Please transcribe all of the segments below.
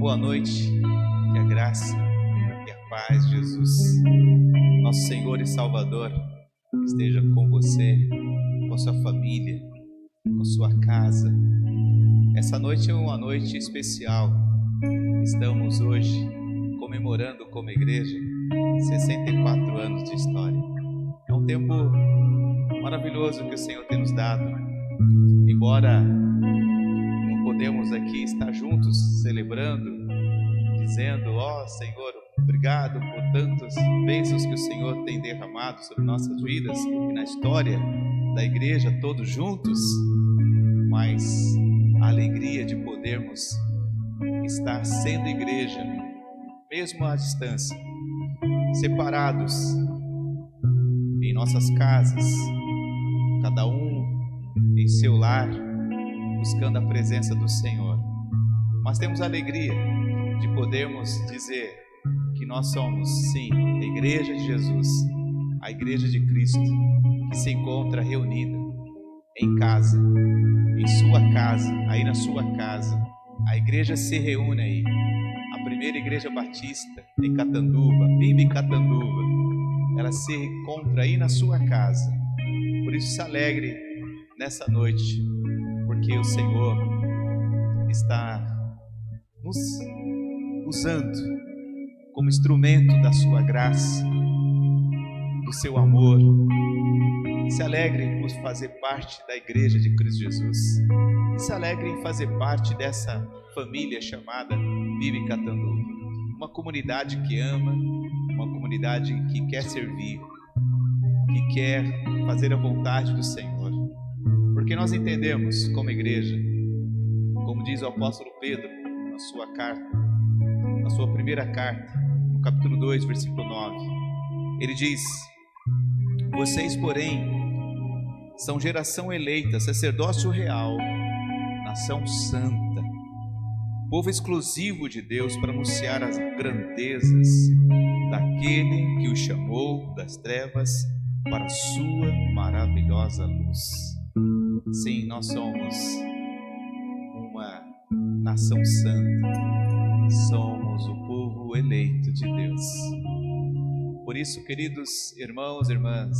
boa noite, que a graça e a paz de Jesus, nosso Senhor e Salvador, esteja com você, com sua família, com sua casa. Essa noite é uma noite especial. Estamos hoje comemorando como igreja 64 anos de história. É um tempo maravilhoso que o Senhor tem nos dado. Embora não podemos aqui estar juntos celebrando, dizendo: ó Senhor, obrigado por tantas bênçãos que o Senhor tem derramado sobre nossas vidas e na história da igreja, todos juntos, mas a alegria de podermos estar sendo igreja, mesmo à distância, separados em nossas casas, cada um em seu lar, buscando a presença do Senhor. Mas temos a alegria de podermos dizer que nós somos, sim, a igreja de Jesus, a igreja de Cristo, que se encontra reunida em casa, em sua casa, aí na sua casa. A igreja se reúne aí. A primeira igreja batista em Catanduva, PIB Catanduva, ela se encontra aí na sua casa. Por isso se alegre nessa noite, porque o Senhor está nos usando como instrumento da sua graça, do seu amor. Se alegre por fazer parte da igreja de Cristo Jesus. E se alegre em fazer parte dessa família chamada PIB Catanduva. Uma comunidade que ama, uma comunidade que quer servir, que quer fazer a vontade do Senhor. Porque nós entendemos como igreja, como diz o apóstolo Pedro na sua carta, na sua primeira carta, no capítulo 2, versículo 9. Ele diz: vocês, porém, são geração eleita, sacerdócio real, nação santa, povo exclusivo de Deus, para anunciar as grandezas daquele que o chamou das trevas para a sua maravilhosa luz. Sim, nós somos uma nação santa, somos o povo eleito de Deus. Por isso, queridos irmãos e irmãs,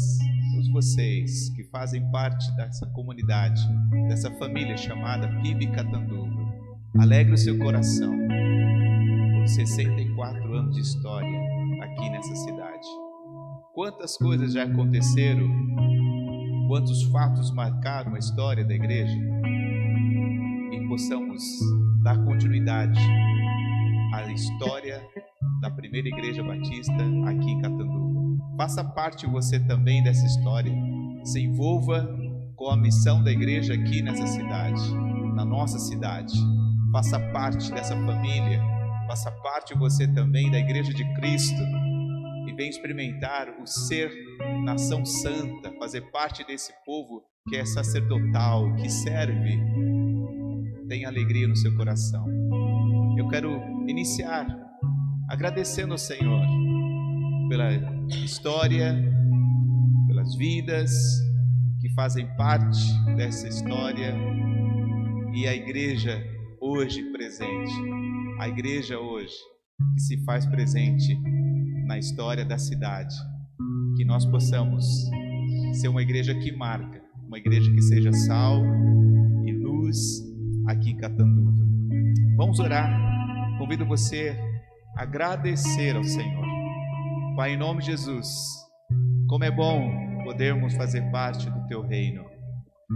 todos vocês que fazem parte dessa comunidade, dessa família chamada PIB Catanduva, alegre o seu coração por 64 anos de história aqui nessa cidade. Quantas coisas já aconteceram, quantos fatos marcaram a história da igreja, e possamos dar continuidade à história da primeira igreja batista aqui em Catanduva. Faça parte você também dessa história. Se envolva com a missão da igreja aqui nessa cidade, na nossa cidade. Faça parte dessa família. Faça parte você também da igreja de Cristo e venha experimentar o ser nação santa, fazer parte desse povo que é sacerdotal, que serve. Tenha alegria no seu coração. Eu quero iniciar agradecendo ao Senhor pela história, pelas vidas que fazem parte dessa história e a igreja hoje presente, a igreja hoje que se faz presente na história da cidade. Que nós possamos ser uma igreja que marca, uma igreja que seja sal e luz aqui em Catanduva. Vamos orar. Convido você a agradecer ao Senhor. Pai, em nome de Jesus, como é bom podermos fazer parte do Teu reino.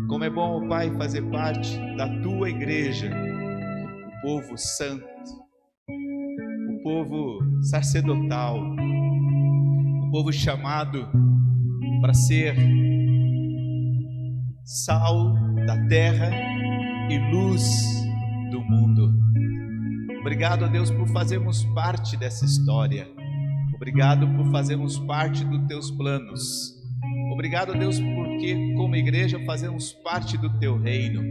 Como é bom, Pai, fazer parte da Tua igreja, o povo santo, o povo sacerdotal, o povo chamado para ser sal da terra e luz do mundo. Obrigado a Deus por fazermos parte dessa história. Obrigado por fazermos parte dos Teus planos. Obrigado a Deus porque como igreja fazemos parte do Teu reino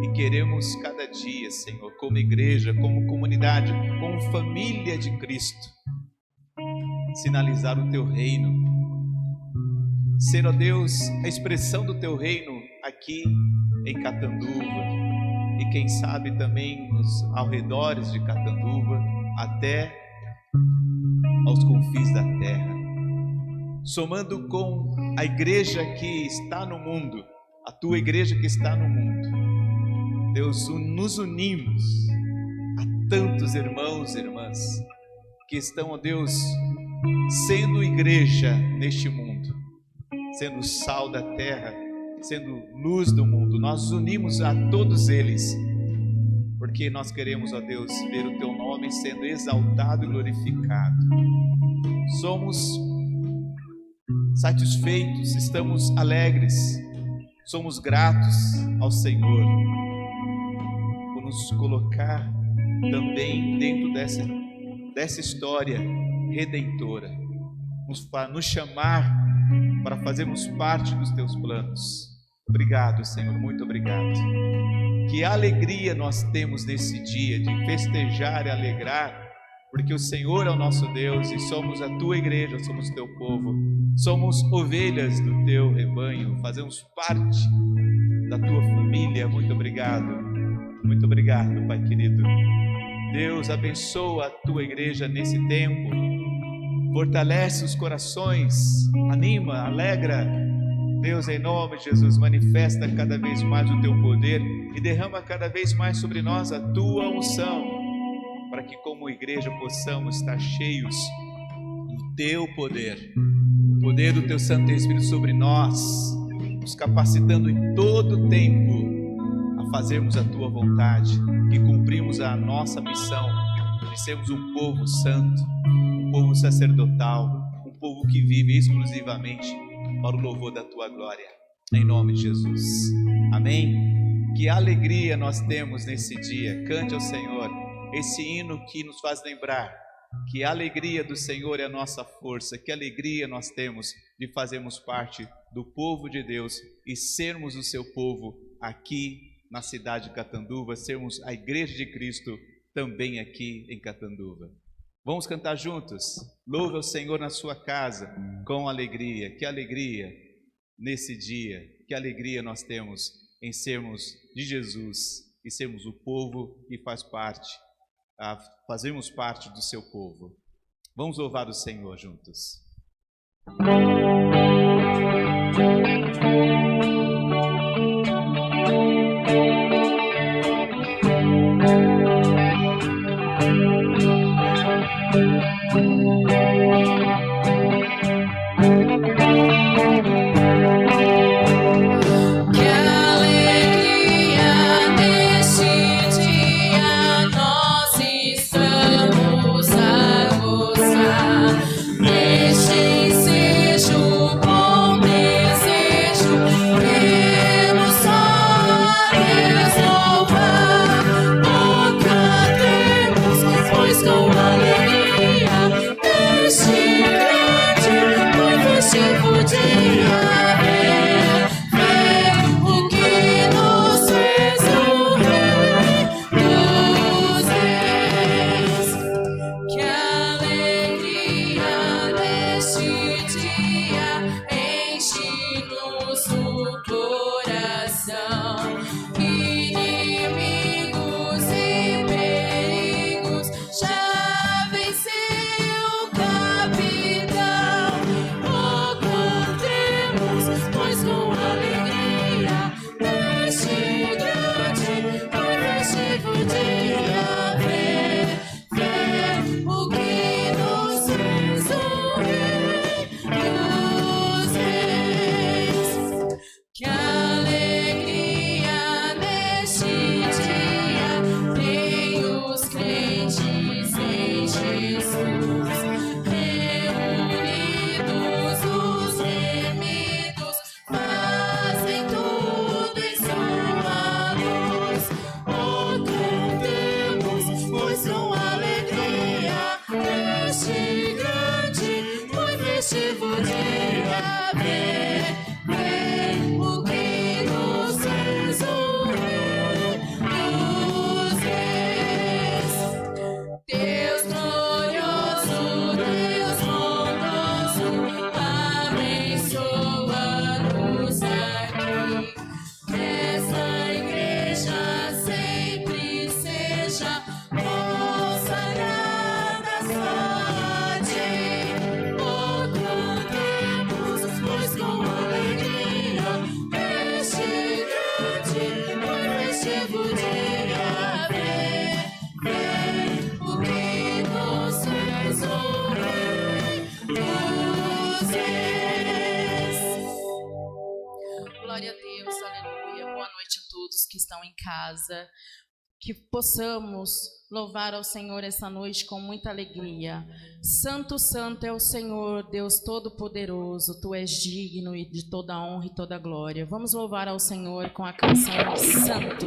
e queremos cada dia, Senhor, como igreja, como comunidade, como família de Cristo, sinalizar o Teu reino. Ser, ó Deus, a expressão do Teu reino aqui em Catanduva. e quem sabe também nos arredores de Catanduva, até aos confins da terra, somando com a igreja que está no mundo, a tua igreja que está no mundo. Deus, nos unimos a tantos irmãos e irmãs que estão, ó Deus, sendo igreja neste mundo, sendo sal da terra, sendo luz do mundo. Nós unimos a todos eles, porque nós queremos, ó Deus, ver o teu nome sendo exaltado e glorificado. Somos satisfeitos, estamos alegres, somos gratos ao Senhor por nos colocar também dentro dessa história redentora, nos chamar para fazermos parte dos teus planos. Obrigado, Senhor, muito obrigado. Que alegria nós temos nesse dia de festejar e alegrar, porque o Senhor é o nosso Deus e somos a tua igreja, somos o teu povo, somos ovelhas do teu rebanho, fazemos parte da tua família. Muito obrigado, Pai querido. Deus, abençoa a tua igreja nesse tempo, fortalece os corações, anima, alegra. Deus, em nome de Jesus, manifesta cada vez mais o teu poder e derrama cada vez mais sobre nós a tua unção, para que como igreja possamos estar cheios do teu poder, o poder do teu Santo Espírito sobre nós, nos capacitando em todo o tempo a fazermos a tua vontade, que cumprimos a nossa missão de sermos um povo santo, um povo sacerdotal, um povo que vive exclusivamente para o louvor da tua glória, em nome de Jesus, amém? Que alegria nós temos nesse dia. Cante ao Senhor esse hino que nos faz lembrar que a alegria do Senhor é a nossa força, que alegria nós temos de fazermos parte do povo de Deus e sermos o seu povo aqui na cidade de Catanduva, sermos a igreja de Cristo também aqui em Catanduva. Vamos cantar juntos? Louve ao Senhor na sua casa com alegria. Que alegria nesse dia, que alegria nós temos em sermos de Jesus e sermos o povo que fazemos parte do seu povo. Vamos louvar o Senhor juntos. Deixem seja o bom desejo. todos que estão em casa, que possamos louvar ao Senhor essa noite com muita alegria. Santo, santo é o Senhor, Deus Todo-Poderoso, Tu és digno de toda honra e toda glória. Vamos louvar ao Senhor com a canção Santo.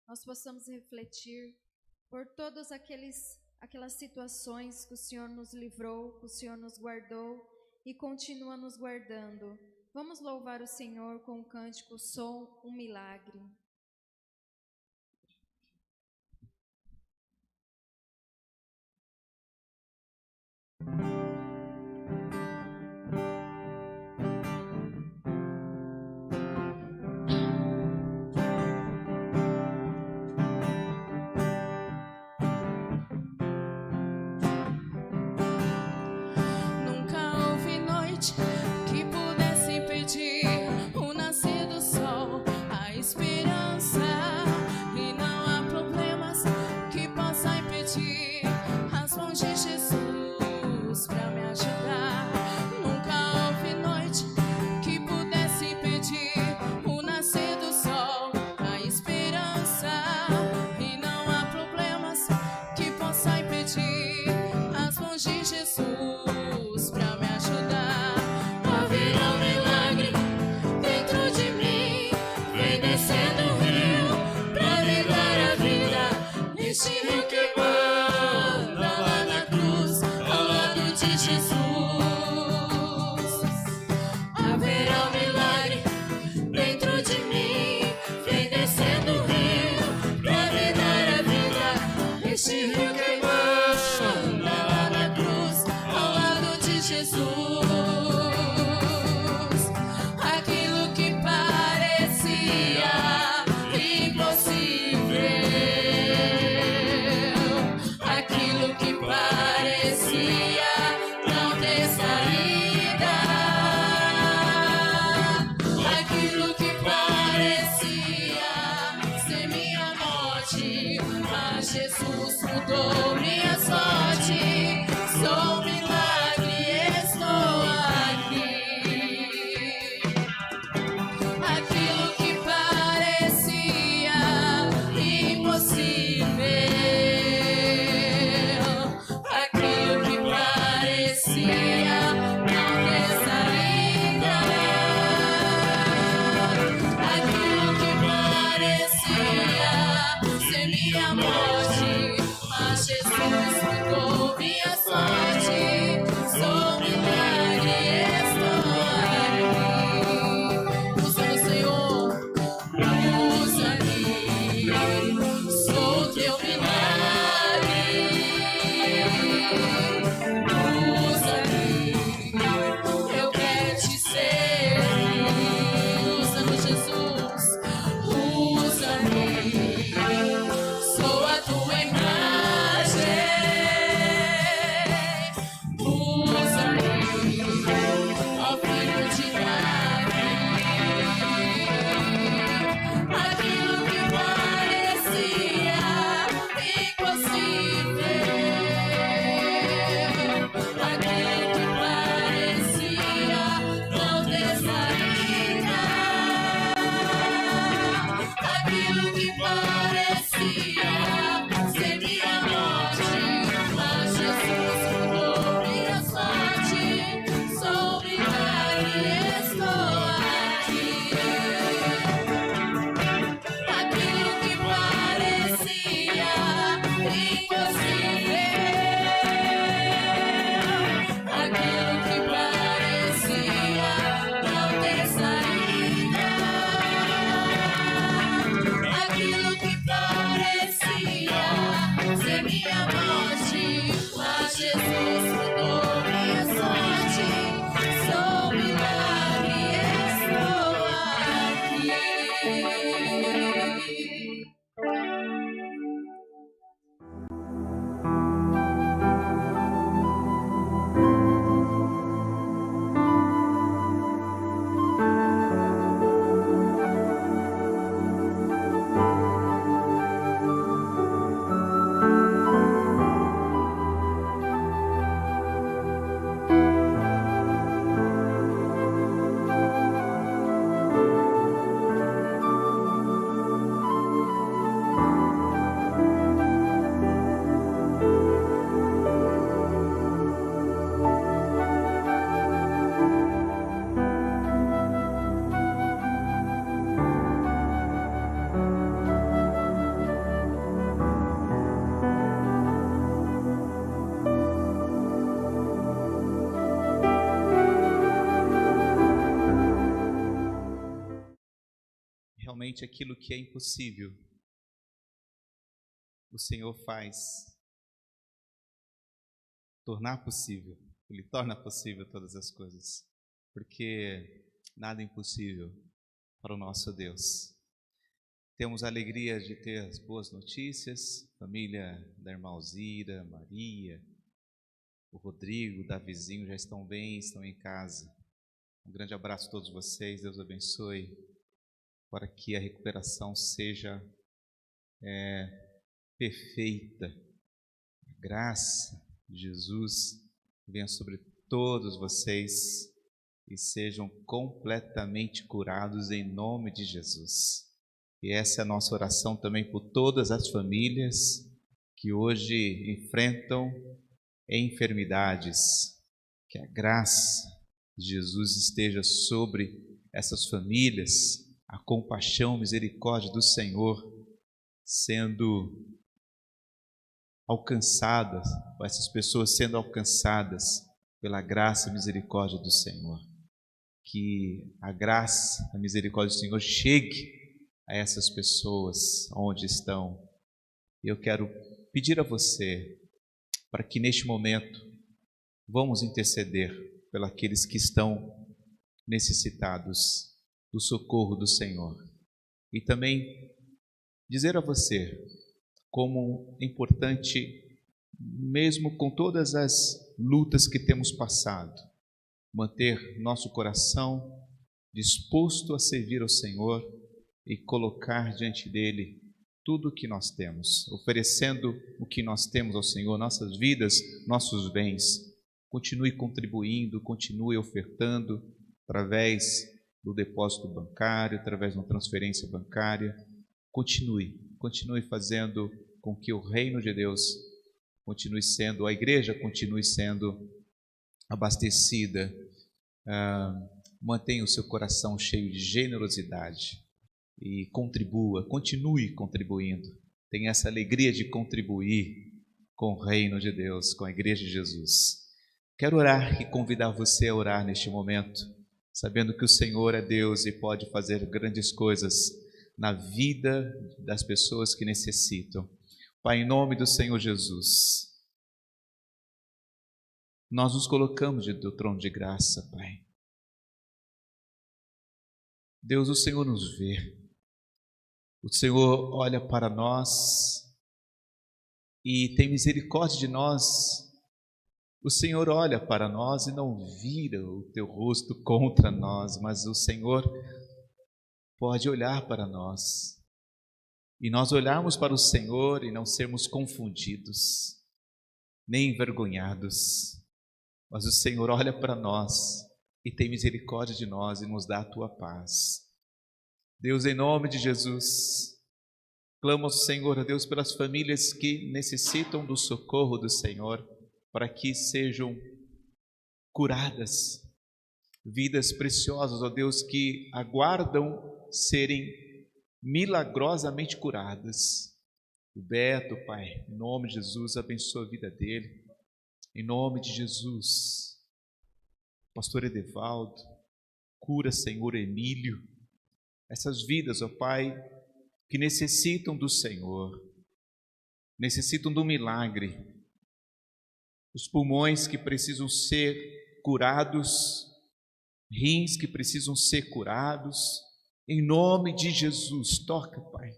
Nós possamos refletir por todas aquelas situações que o Senhor nos livrou, que o Senhor nos guardou e continua nos guardando. Vamos louvar o Senhor com o cântico Sou um Milagre. Que pudesse impedir o nascer do sol, a esperança, e não há problemas que possa impedir as mãos de Jesus pra me ajudar. Jesus pra me ajudar. Haverá um milagre dentro de mim. Vem descendo o rio pra me dar a vida. Este rio que manda lá na cruz, ao lado de Jesus. Haverá um milagre dentro de mim. Vem descendo o rio pra me dar a vida. Este rio que manda lá na cruz, ao lado de Jesus. Aquilo que parecia impossível, aquilo que parecia não ter saída, aquilo que parecia ser minha morte, mas Jesus mudou minha sorte. Sou um milagre, estou aqui. Aquilo que parecia impossível, aquilo que parecia não ter saída, aquilo que parecia ser minha morte, mas Jesus mudou minha sorte. Sou um milagre, estou aqui. Usa o Senhor, usa-me, sou teu milagre. Usa-me, eu quero te ser. Usa-me, Jesus, usa-me, sou a tua imagem. Usa-me, ó Filho de Davi. Aquilo que parecia impossível, aquilo que parecia não ter saída, aquilo que parecia ser minha morte, mas Jesus mudou minha sorte. Sou um milagre, estou aqui. Aquilo que parecia impossível, aquilo que parecia não ter saída, aquilo que parecia ser minha morte, mas Jesus mudou minha sorte. Sou um milagre, estou aqui. Realmente aquilo que é impossível, o Senhor faz tornar possível. Ele torna possível todas as coisas, porque nada é impossível para o nosso Deus. Temos a alegria de ter as boas notícias, família da irmã Alzira, Maria, o Rodrigo, o Davizinho já estão bem, estão em casa. Um grande abraço a todos vocês, Deus abençoe, para que a recuperação seja perfeita. A graça de Jesus venha sobre todos vocês e sejam completamente curados em nome de Jesus. E essa é a nossa oração também por todas as famílias que hoje enfrentam enfermidades, Que a graça de Jesus esteja sobre essas famílias, a compaixão, misericórdia do Senhor sendo alcançadas, essas pessoas sendo alcançadas pela graça e misericórdia do Senhor. Que a graça, a misericórdia do Senhor chegue a essas pessoas onde estão. Eu quero pedir a você para que neste momento vamos interceder pelos que estão necessitados do socorro do Senhor. E também dizer a você como é importante, mesmo com todas as lutas que temos passado, manter nosso coração disposto a servir ao Senhor e colocar diante dele tudo o que nós temos, oferecendo o que nós temos ao Senhor, nossas vidas, nossos bens. Continue contribuindo, continue ofertando através do depósito bancário, através de uma transferência bancária. Continue fazendo com que o reino de Deus continue sendo, a igreja continue sendo abastecida. Mantenha o seu coração cheio de generosidade e continue contribuindo. Tenha essa alegria de contribuir com o reino de Deus, com a igreja de Jesus. Quero orar e convidar você a orar neste momento, sabendo que o Senhor é Deus e pode fazer grandes coisas na vida das pessoas que necessitam. Pai, em nome do Senhor Jesus, nós nos colocamos diante do trono de graça, Pai. Deus, o Senhor nos vê. O Senhor olha para nós e tem misericórdia de nós. O Senhor olha para nós e não vira o teu rosto contra nós, mas o Senhor pode olhar para nós e nós olharmos para o Senhor e não sermos confundidos, nem envergonhados, mas o Senhor olha para nós e tem misericórdia de nós e nos dá a tua paz. Deus, em nome de Jesus, clamo ao Senhor, a Deus, pelas famílias que necessitam do socorro do Senhor, para que sejam curadas, vidas preciosas, ó Deus, que aguardam serem milagrosamente curadas. O Beto, Pai, em nome de Jesus, abençoa a vida dele, em nome de Jesus. Pastor Edevaldo, cura, Senhor, Emílio, essas vidas, ó Pai, que necessitam do Senhor, necessitam do milagre, os pulmões que precisam ser curados, rins que precisam ser curados, em nome de Jesus, toca, Pai,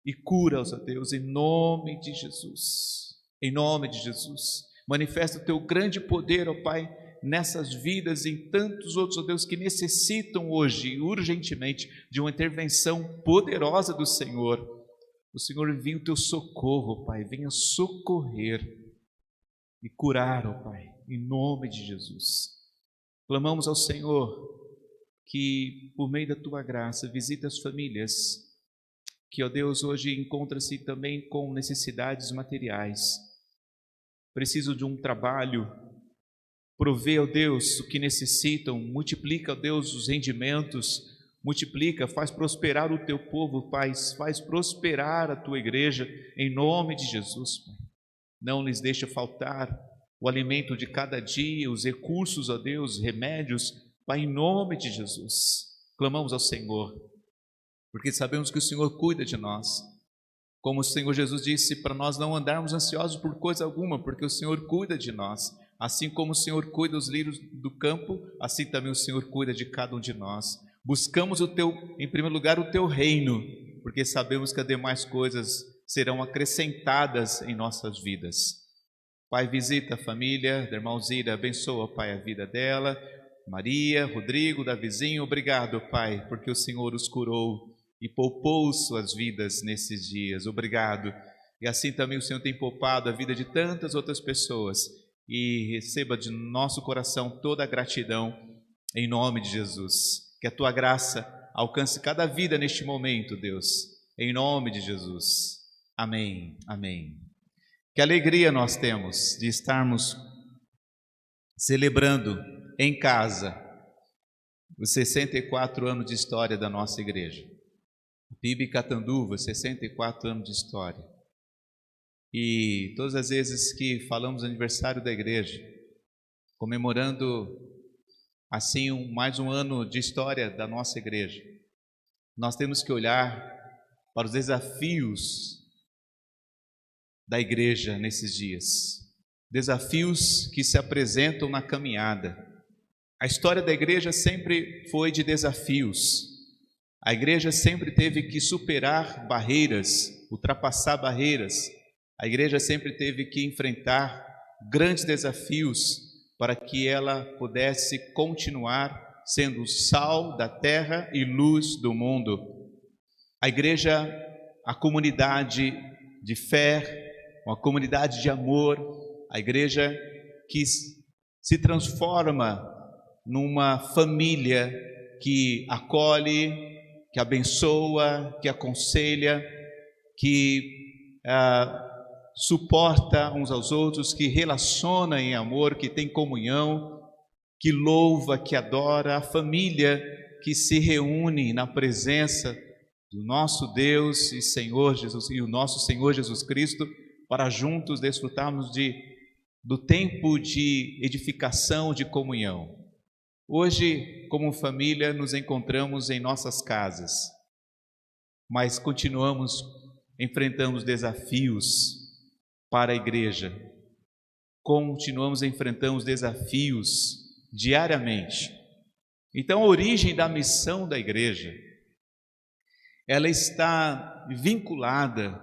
e cura-os, ó Deus, em nome de Jesus, em nome de Jesus, manifesta o teu grande poder, ó Pai, nessas vidas e em tantos outros, ó Deus, que necessitam hoje, urgentemente, de uma intervenção poderosa do Senhor. O Senhor envia o teu socorro, Pai, venha socorrer e curar, ó Pai, em nome de Jesus. Clamamos ao Senhor que, por meio da tua graça, visita as famílias que, ó Deus, hoje encontra-se também com necessidades materiais, precisam de um trabalho. Provê, ó Deus, o que necessitam, multiplica, ó Deus, os rendimentos, multiplica, faz prosperar o teu povo, Pai, faz prosperar a tua igreja, em nome de Jesus, Pai. Não lhes deixa faltar o alimento de cada dia, os recursos, ó Deus, remédios, Pai, em nome de Jesus. Clamamos ao Senhor, porque sabemos que o Senhor cuida de nós. Como o Senhor Jesus disse, para nós não andarmos ansiosos por coisa alguma, porque o Senhor cuida de nós. Assim como o Senhor cuida dos lírios do campo, assim também o Senhor cuida de cada um de nós. Buscamos em primeiro lugar, o teu reino, porque sabemos que as demais coisas serão acrescentadas em nossas vidas. Pai, visita a família da irmã Zira, abençoa, Pai, a vida dela, Maria, Rodrigo, Davizinho, obrigado, Pai, porque o Senhor os curou e poupou suas vidas nesses dias, obrigado. E assim também o Senhor tem poupado a vida de tantas outras pessoas, e receba de nosso coração toda a gratidão em nome de Jesus. Que a tua graça alcance cada vida neste momento, Deus, em nome de Jesus. Amém, amém. Que alegria nós temos de estarmos celebrando em casa os 64 anos de história da nossa igreja. PIB Catanduva, 64 anos de história. E todas as vezes que falamos aniversário da igreja, comemorando assim mais um ano de história da nossa igreja, nós temos que olhar para os desafios da igreja nesses dias, desafios que se apresentam na caminhada. A história da igreja sempre foi de desafios. A igreja sempre teve que superar barreiras, ultrapassar barreiras. A igreja sempre teve que enfrentar grandes desafios para que ela pudesse continuar sendo sal da terra e luz do mundo. A igreja, a comunidade de fé, uma comunidade de amor, a igreja que se transforma numa família que acolhe, que abençoa, que aconselha, que suporta uns aos outros, que relaciona em amor, que tem comunhão, que louva, que adora, a família que se reúne na presença do nosso Deus e Senhor Jesus e o nosso Senhor Jesus Cristo, para juntos desfrutarmos do tempo de edificação, de comunhão. Hoje, como família, nos encontramos em nossas casas, mas continuamos enfrentando desafios para a igreja. Continuamos enfrentando desafios diariamente. Então, a origem da missão da igreja, ela está vinculada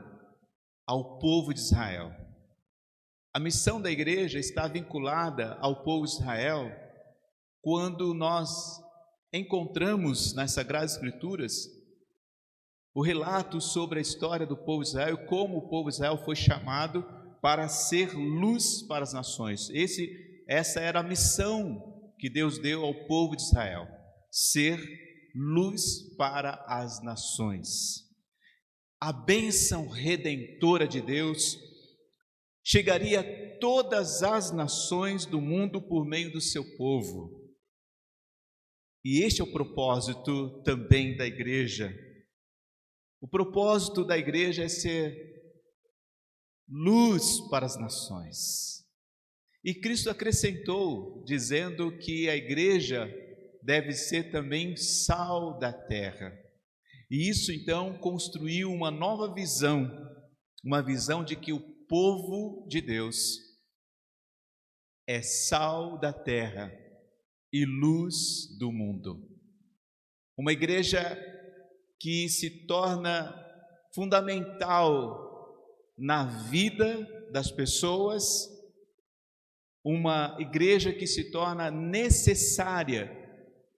ao povo de Israel. A missão da igreja está vinculada ao povo de Israel quando nós encontramos nas Sagradas Escrituras o relato sobre a história do povo de Israel, como o povo de Israel foi chamado para ser luz para as nações. Essa era a missão que Deus deu ao povo de Israel, ser luz para as nações. A bênção redentora de Deus chegaria a todas as nações do mundo por meio do seu povo. E este é o propósito também da igreja. O propósito da igreja é ser luz para as nações. E Cristo acrescentou, dizendo que a igreja deve ser também sal da terra. E isso então construiu uma nova visão, uma visão de que o povo de Deus é sal da terra e luz do mundo. Uma igreja que se torna fundamental na vida das pessoas, uma igreja que se torna necessária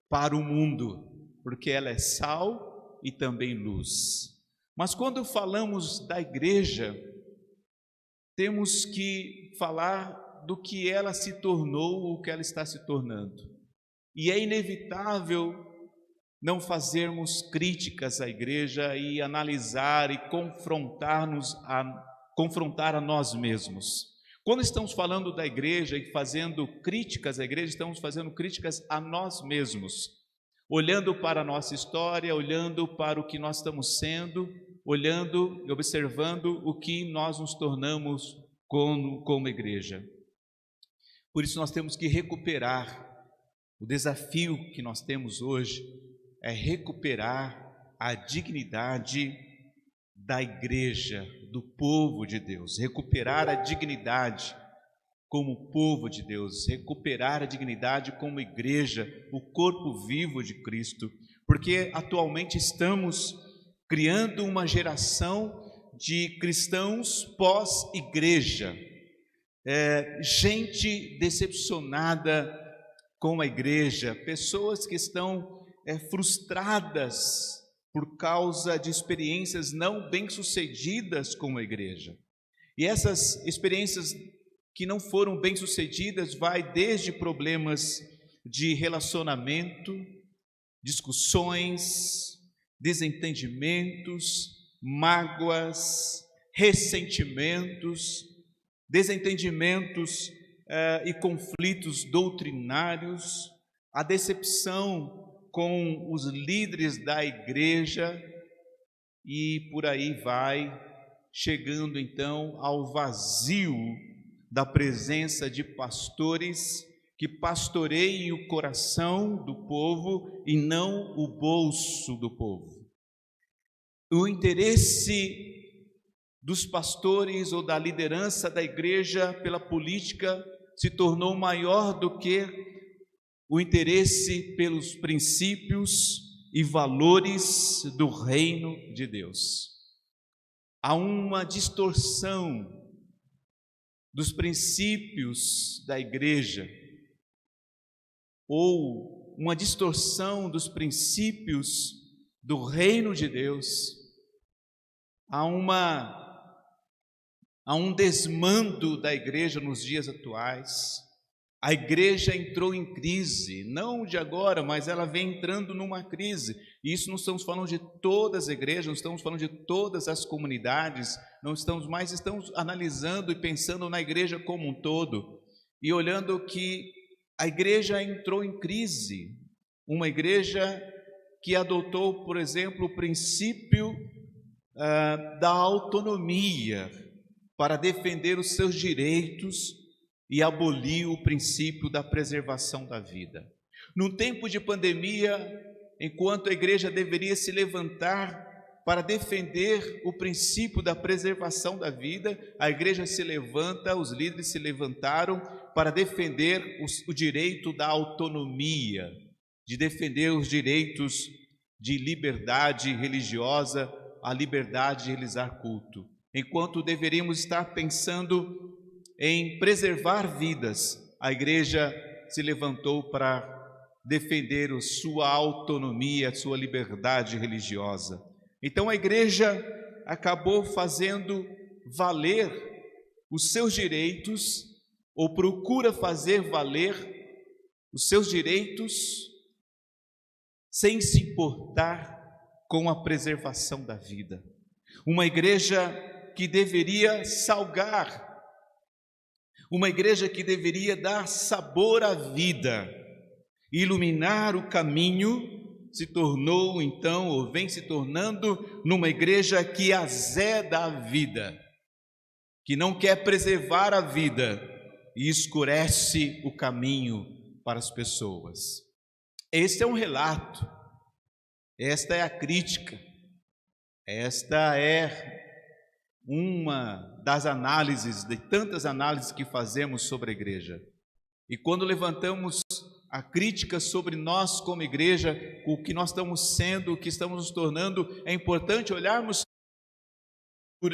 para o mundo, porque ela é sal e também luz. Mas quando falamos da igreja, temos que falar do que ela se tornou, o que ela está se tornando. E é inevitável não fazermos críticas à igreja e analisar e confrontar a nós mesmos. Quando estamos falando da igreja e fazendo críticas à igreja, estamos fazendo críticas a nós mesmos, olhando para a nossa história, olhando para o que nós estamos sendo, olhando e observando o que nós nos tornamos como igreja. Por isso nós temos que recuperar. O desafio que nós temos hoje é recuperar a dignidade da igreja, do povo de Deus, recuperar a dignidade como povo de Deus, recuperar a dignidade como igreja, o corpo vivo de Cristo, porque atualmente estamos criando uma geração de cristãos pós-igreja, gente decepcionada com a igreja, pessoas que estão frustradas por causa de experiências não bem-sucedidas com a igreja. E essas experiências que não foram bem-sucedidas vai desde problemas de relacionamento, discussões, desentendimentos, mágoas, ressentimentos, desentendimentos e conflitos doutrinários, a decepção com os líderes da igreja e por aí vai, chegando então ao vazio da presença de pastores que pastoreiem o coração do povo e não o bolso do povo. O interesse dos pastores ou da liderança da igreja pela política se tornou maior do que o interesse pelos princípios e valores do reino de Deus. Há uma distorção dos princípios da igreja, ou uma distorção dos princípios do reino de Deus. Há um desmando da igreja nos dias atuais. A igreja entrou em crise, não de agora, mas ela vem entrando numa crise. E isso não estamos falando de todas as igrejas, não estamos falando de todas as comunidades, estamos analisando e pensando na igreja como um todo, e olhando que a igreja entrou em crise. Uma igreja que adotou, por exemplo, o princípio da autonomia para defender os seus direitos e abolir o princípio da preservação da vida. Num tempo de pandemia, enquanto a igreja deveria se levantar para defender o princípio da preservação da vida, a igreja se levanta, os líderes se levantaram para defender o direito da autonomia, de defender os direitos de liberdade religiosa, a liberdade de realizar culto. Enquanto deveríamos estar pensando em preservar vidas, a igreja se levantou para defender a sua autonomia, a sua liberdade religiosa. Então a igreja acabou fazendo valer os seus direitos, ou procura fazer valer os seus direitos, sem se importar com a preservação da vida. Uma igreja que deveria salgar, uma igreja que deveria dar sabor à vida, iluminar o caminho, se tornou então, ou vem se tornando, numa igreja que azeda a vida, que não quer preservar a vida e escurece o caminho para as pessoas. Este é um relato, esta é a crítica, esta é uma das análises, de tantas análises que fazemos sobre a igreja. E quando levantamos a crítica sobre nós como igreja, o que nós estamos sendo, o que estamos nos tornando, é importante olharmos e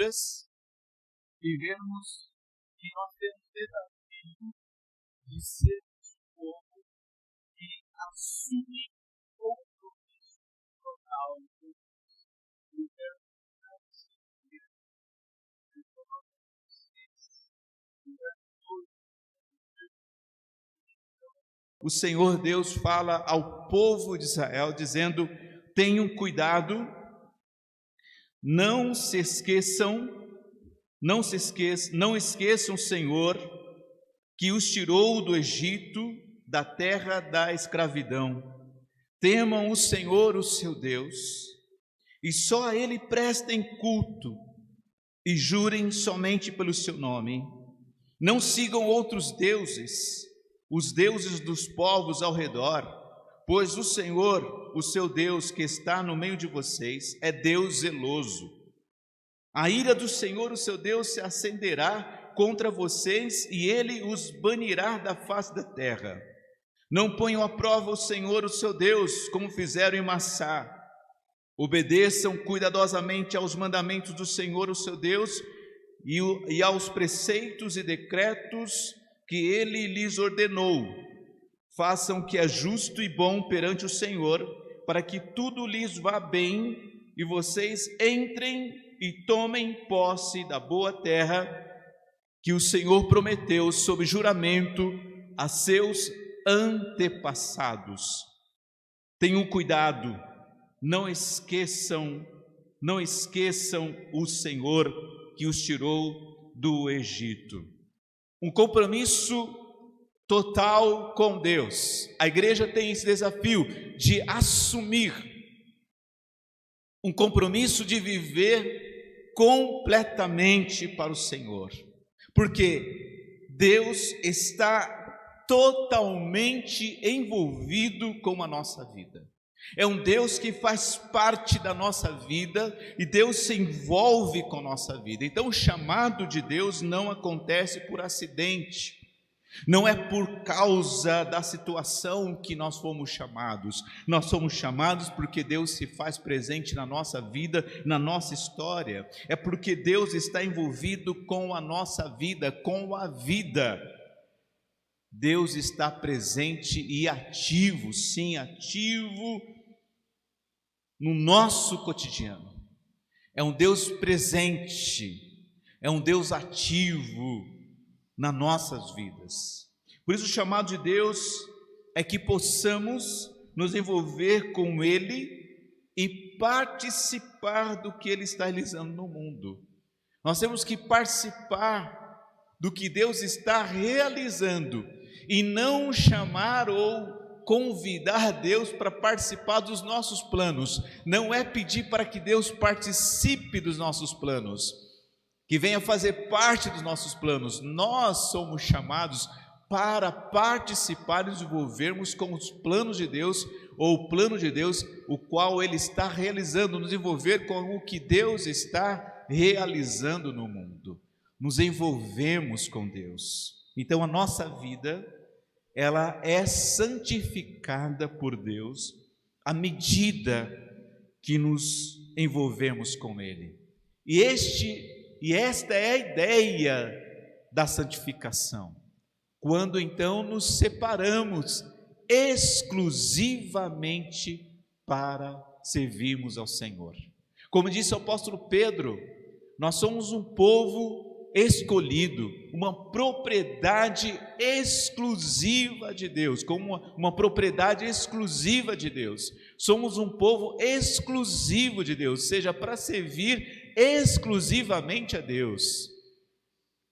vermos que nós temos desafio de sermos um povo que assume compromisso total com Deus. O Senhor Deus fala ao povo de Israel dizendo: tenham cuidado, não esqueçam o Senhor que os tirou do Egito, da terra da escravidão. Temam o Senhor, o seu Deus, e só a Ele prestem culto, e jurem somente pelo seu nome. Não sigam outros deuses, os deuses dos povos ao redor, pois o Senhor, o seu Deus que está no meio de vocês, é Deus zeloso. A ira do Senhor, o seu Deus, se acenderá contra vocês e Ele os banirá da face da terra. Não ponham à prova o Senhor, o seu Deus, como fizeram em Massá. Obedeçam cuidadosamente aos mandamentos do Senhor, o seu Deus, e aos preceitos e decretos que Ele lhes ordenou. Façam o que é justo e bom perante o Senhor, para que tudo lhes vá bem e vocês entrem e tomem posse da boa terra que o Senhor prometeu sob juramento a seus antepassados. Tenham cuidado, não esqueçam o Senhor que os tirou do Egito. Um compromisso total com Deus. A igreja tem esse desafio de assumir um compromisso de viver completamente para o Senhor, porque Deus está totalmente envolvido com a nossa vida. É um Deus que faz parte da nossa vida e Deus se envolve com a nossa vida. Então o chamado de Deus não acontece por acidente, não é por causa da situação que nós fomos chamados. Nós somos chamados porque Deus se faz presente na nossa vida, na nossa história. É porque Deus está envolvido com a nossa vida, com a vida. Deus está presente e ativo, sim, ativo no nosso cotidiano. É um Deus presente, é um Deus ativo nas nossas vidas. Por isso o chamado de Deus é que possamos nos envolver com Ele e participar do que Ele está realizando no mundo. Nós temos que participar do que Deus está realizando e não chamar ou convidar Deus para participar dos nossos planos. Não é pedir para que Deus participe dos nossos planos, que venha fazer parte dos nossos planos. Nós somos chamados para participar e desenvolvermos com os planos de Deus, ou o plano de Deus, o qual Ele está realizando, nos envolver com o que Deus está realizando no mundo. Nos envolvemos com Deus. Então a nossa vida, ela é santificada por Deus à medida que nos envolvemos com Ele. E esta é a ideia da santificação, quando então nos separamos exclusivamente para servirmos ao Senhor. Como disse o apóstolo Pedro, nós somos um povo escolhido, uma propriedade exclusiva de Deus, como uma propriedade exclusiva de Deus. Somos um povo exclusivo de Deus, seja para servir exclusivamente a Deus.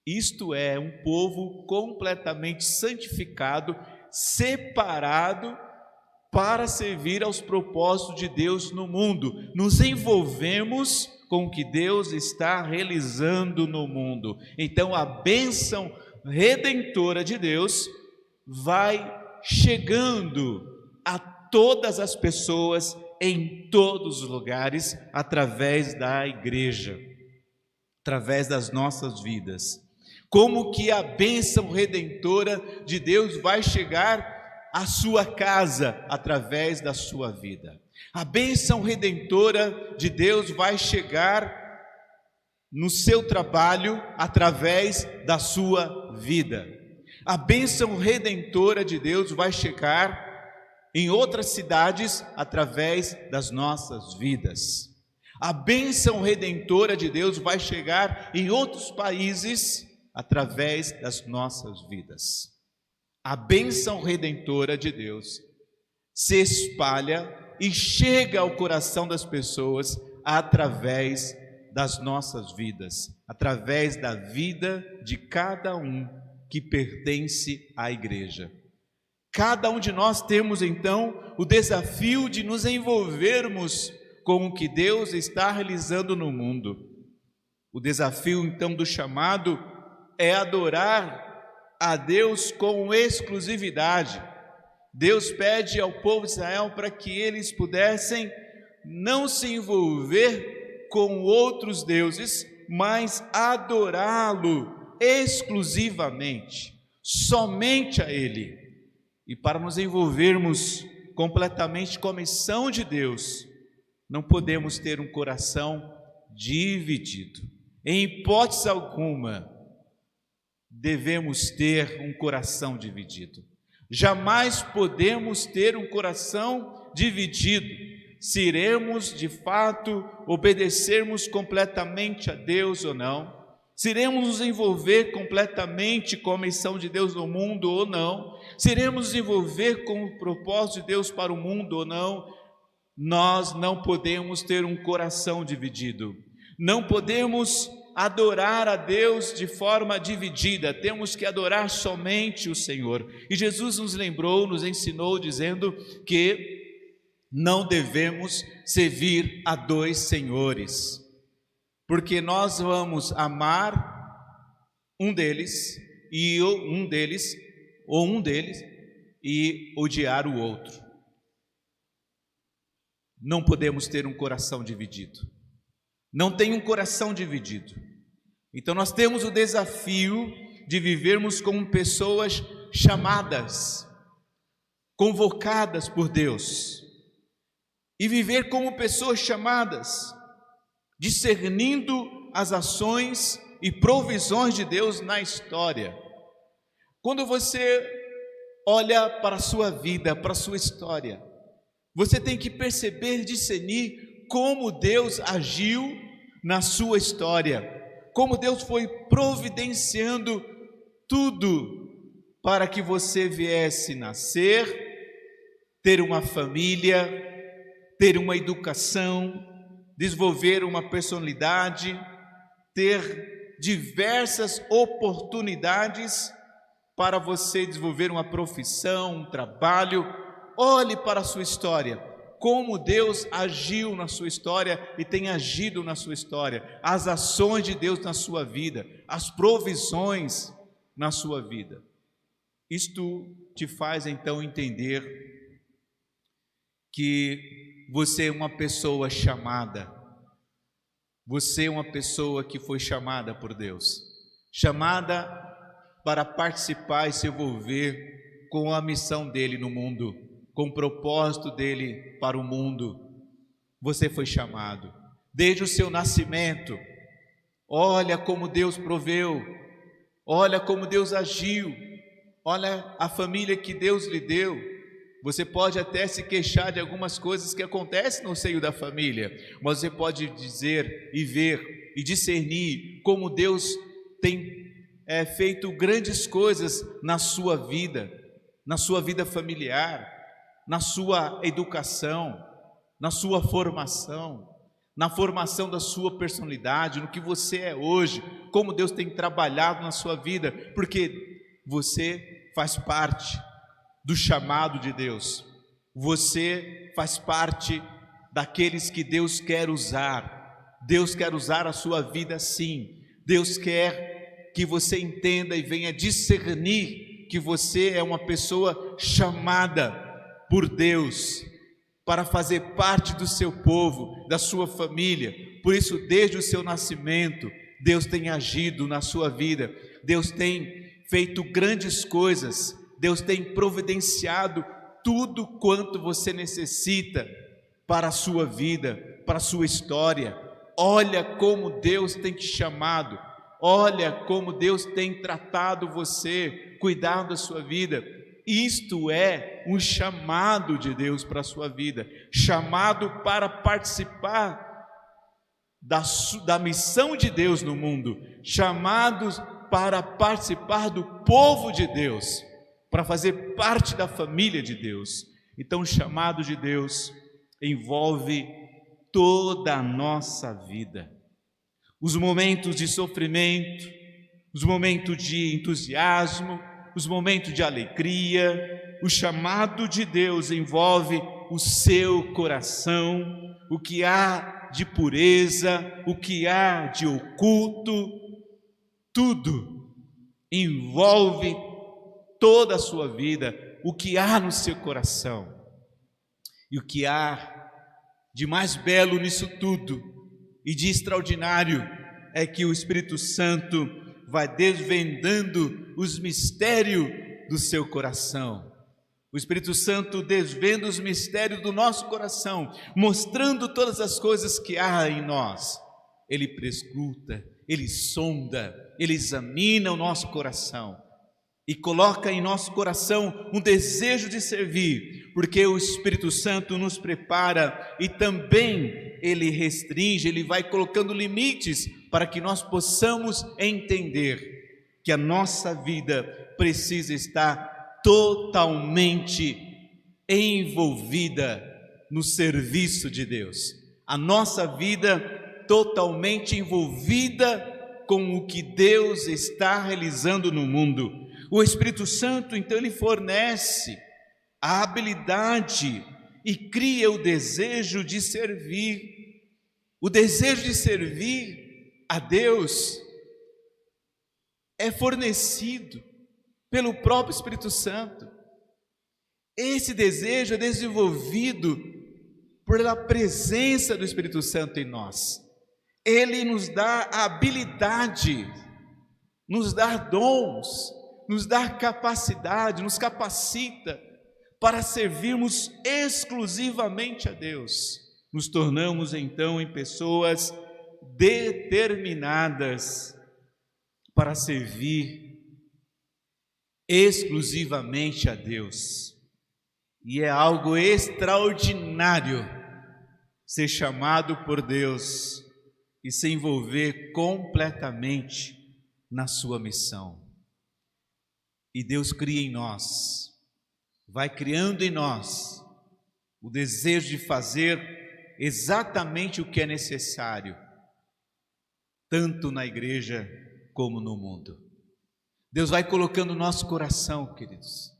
Isto é, um povo completamente santificado, separado para servir aos propósitos de Deus no mundo. Nos envolvemos com o que Deus está realizando no mundo. Então a bênção redentora de Deus vai chegando a todas as pessoas em todos os lugares, através da igreja, através das nossas vidas. Como que a bênção redentora de Deus vai chegar à sua casa através da sua vida? A bênção redentora de Deus vai chegar no seu trabalho através da sua vida. A bênção redentora de Deus vai chegar em outras cidades através das nossas vidas. A bênção redentora de Deus vai chegar em outros países através das nossas vidas. A bênção redentora de Deus se espalha e chega ao coração das pessoas através das nossas vidas, através da vida de cada um que pertence à igreja. Cada um de nós temos então o desafio de nos envolvermos com o que Deus está realizando no mundo. O desafio então do chamado é adorar a Deus com exclusividade. Deus pede ao povo de Israel para que eles pudessem não se envolver com outros deuses, mas adorá-lo exclusivamente, somente a Ele. E para nos envolvermos completamente com a missão de Deus, não podemos ter um coração dividido. Em hipótese alguma, devemos ter um coração dividido. Jamais podemos ter um coração dividido, se iremos de fato obedecermos completamente a Deus ou não, se iremos nos envolver completamente com a missão de Deus no mundo ou não, se iremos nos envolver com o propósito de Deus para o mundo ou não. Nós não podemos ter um coração dividido, não podemos adorar a Deus de forma dividida, temos que adorar somente o Senhor. E Jesus nos lembrou, nos ensinou, dizendo que não devemos servir a dois senhores, porque nós vamos amar um deles e odiar o outro. Não podemos ter um coração dividido. Não tem um coração dividido. Então nós temos o desafio de vivermos como pessoas chamadas, convocadas por Deus, e viver como pessoas chamadas, discernindo as ações e provisões de Deus na história. Quando você olha para a sua vida, para a sua história, você tem que perceber, discernir como Deus agiu na sua história, como Deus foi providenciando tudo para que você viesse nascer, ter uma família, ter uma educação, desenvolver uma personalidade, ter diversas oportunidades para você desenvolver uma profissão, um trabalho. Olhe para a sua história, como Deus agiu na sua história e tem agido na sua história, as ações de Deus na sua vida, as provisões na sua vida. Isto te faz então entender que você é uma pessoa chamada, você é uma pessoa que foi chamada por Deus, chamada para participar e se envolver com a missão dele no mundo, com o propósito dele para o mundo. Você foi chamado desde o seu nascimento. Olha como Deus proveu, olha como Deus agiu, olha a família que Deus lhe deu. Você pode até se queixar de algumas coisas que acontecem no seio da família, mas você pode dizer e ver e discernir como Deus tem feito grandes coisas na sua vida familiar, na sua educação, na sua formação, na formação da sua personalidade, no que você é hoje, como Deus tem trabalhado na sua vida, porque você faz parte do chamado de Deus, você faz parte daqueles que Deus quer usar. Deus quer usar a sua vida sim, Deus quer que você entenda e venha discernir que você é uma pessoa chamada por Deus para fazer parte do seu povo, da sua família. Por isso, desde o seu nascimento, Deus tem agido na sua vida, Deus tem feito grandes coisas, Deus tem providenciado tudo quanto você necessita para a sua vida, para a sua história. Olha como Deus tem te chamado, olha como Deus tem tratado você, cuidado da sua vida. Isto é um chamado de Deus para a sua vida, chamado para participar da missão de Deus no mundo, chamados para participar do povo de Deus, para fazer parte da família de Deus. Então o chamado de Deus envolve toda a nossa vida, os momentos de sofrimento, os momentos de entusiasmo, os momentos de alegria. O chamado de Deus envolve o seu coração, o que há de pureza, o que há de oculto, tudo envolve toda a sua vida, o que há no seu coração. E o que há de mais belo nisso tudo e de extraordinário é que o Espírito Santo vai desvendando os mistérios do seu coração. O Espírito Santo desvenda os mistérios do nosso coração, mostrando todas as coisas que há em nós. Ele prescruta, ele sonda, ele examina o nosso coração e coloca em nosso coração um desejo de servir, porque o Espírito Santo nos prepara e também ele restringe, ele vai colocando limites para que nós possamos entender que a nossa vida precisa estar totalmente envolvida no serviço de Deus. A nossa vida totalmente envolvida com o que Deus está realizando no mundo. O Espírito Santo, então, ele fornece a habilidade e cria o desejo de servir. O desejo de servir a Deus é fornecido pelo próprio Espírito Santo. Esse desejo é desenvolvido pela presença do Espírito Santo em nós. Ele nos dá a habilidade, nos dá dons, nos dá capacidade, nos capacita para servirmos exclusivamente a Deus. Nos tornamos então em pessoas determinadas para servir exclusivamente a Deus. E é algo extraordinário ser chamado por Deus e se envolver completamente na sua missão. E Deus cria em nós, vai criando em nós o desejo de fazer exatamente o que é necessário, tanto na igreja como no mundo. Deus vai colocando no nosso coração, queridos.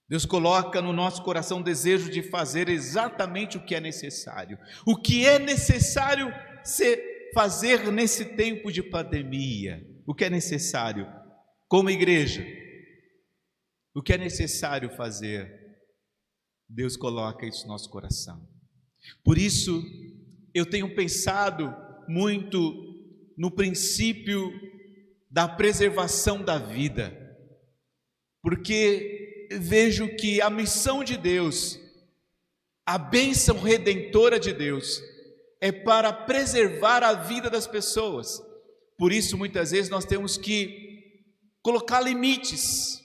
Deus coloca no nosso coração o desejo de fazer exatamente o que é necessário. O que é necessário fazer nesse tempo de pandemia? O que é necessário como igreja? O que é necessário fazer? Deus coloca isso no nosso coração. Por isso, eu tenho pensado muito no princípio da preservação da vida, porque vejo que a missão de Deus, a bênção redentora de Deus, é para preservar a vida das pessoas. Por isso, muitas vezes, nós temos que colocar limites.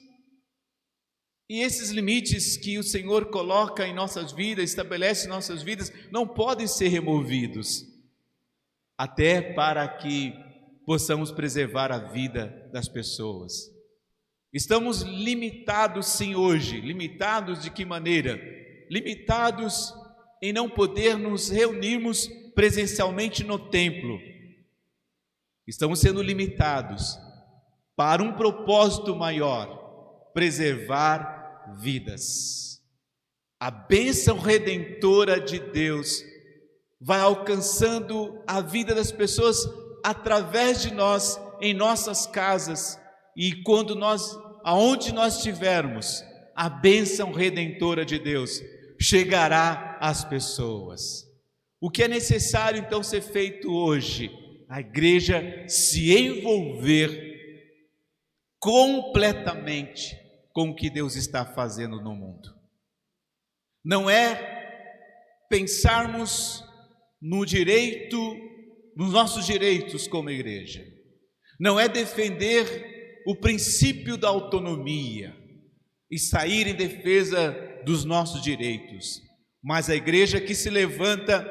E esses limites que o Senhor coloca em nossas vidas, estabelece em nossas vidas, não podem ser removidos, até para que possamos preservar a vida das pessoas. Estamos limitados sim hoje. Limitados de que maneira? Limitados em não poder nos reunirmos presencialmente no templo. Estamos sendo limitados para um propósito maior: preservar vidas. A bênção redentora de Deus vai alcançando a vida das pessoas através de nós, em nossas casas, e aonde nós estivermos, a bênção redentora de Deus chegará às pessoas. O que é necessário então ser feito hoje? A igreja se envolver completamente com o que Deus está fazendo no mundo. Não é pensarmos nos nossos direitos como igreja. Não é defender o princípio da autonomia e sair em defesa dos nossos direitos, mas a igreja que se levanta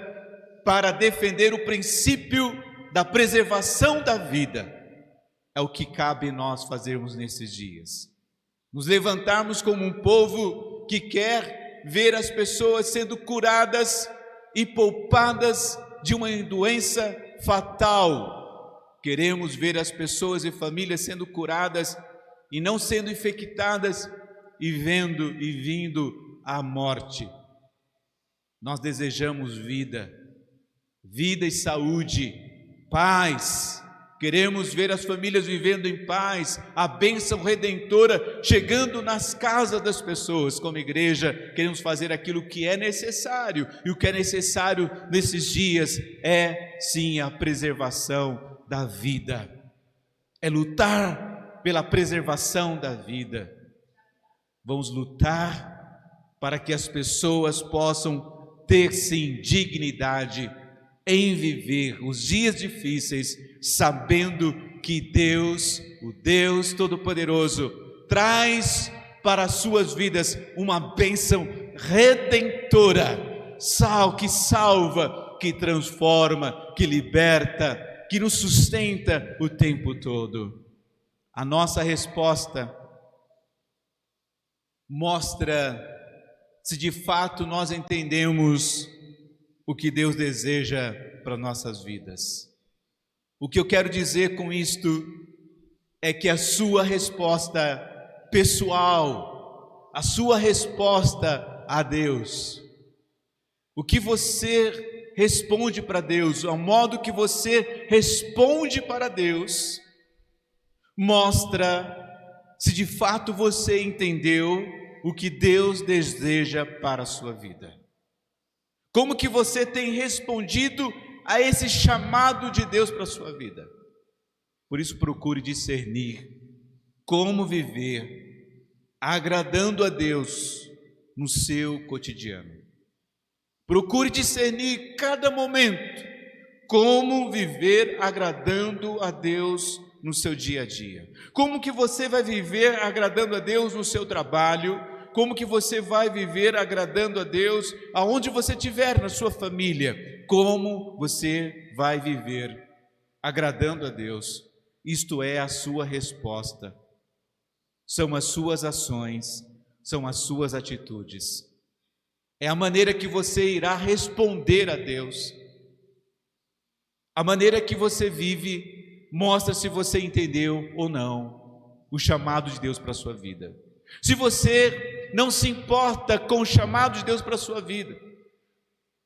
para defender o princípio da preservação da vida. É o que cabe nós fazermos nesses dias. Nos levantarmos como um povo que quer ver as pessoas sendo curadas e poupadas de uma doença fatal. Queremos ver as pessoas e famílias sendo curadas e não sendo infectadas e vindo à morte. Nós desejamos vida e saúde, paz. Queremos ver as famílias vivendo em paz, a bênção redentora chegando nas casas das pessoas. Como igreja, queremos fazer aquilo que é necessário, e o que é necessário nesses dias é sim a preservação da vida, é lutar pela preservação da vida. Vamos lutar para que as pessoas possam ter sim dignidade em viver os dias difíceis, sabendo que Deus, o Deus Todo-Poderoso, traz para as suas vidas uma bênção redentora, que salva, que transforma, que liberta, que nos sustenta o tempo todo. A nossa resposta mostra se de fato nós entendemos o que Deus deseja para nossas vidas. O que eu quero dizer com isto é que a sua resposta pessoal, a sua resposta a Deus, o que você responde para Deus, o modo que você responde para Deus, mostra se de fato você entendeu o que Deus deseja para a sua vida. Como que você tem respondido a esse chamado de Deus para a sua vida? Por isso procure discernir como viver agradando a Deus no seu cotidiano. Procure discernir cada momento como viver agradando a Deus no seu dia a dia. Como que você vai viver agradando a Deus no seu trabalho? Como que você vai viver agradando a Deus aonde você estiver na sua família? Como você vai viver agradando a Deus? Isto é a sua resposta. São as suas ações, são as suas atitudes. É a maneira que você irá responder a Deus. A maneira que você vive mostra se você entendeu ou não o chamado de Deus para a sua vida. Se você não se importa com o chamado de Deus para a sua vida,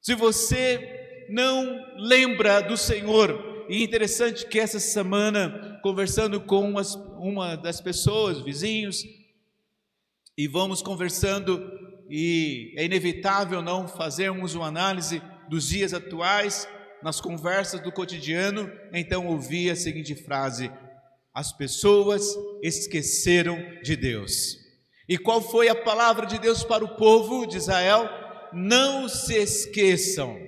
se você não lembra do Senhor. E interessante que essa semana, conversando com uma das pessoas, vizinhos, e vamos conversando, e é inevitável não fazermos uma análise dos dias atuais, nas conversas do cotidiano. Então ouvi a seguinte frase: as pessoas esqueceram de Deus. E qual foi a palavra de Deus para o povo de Israel? Não se esqueçam,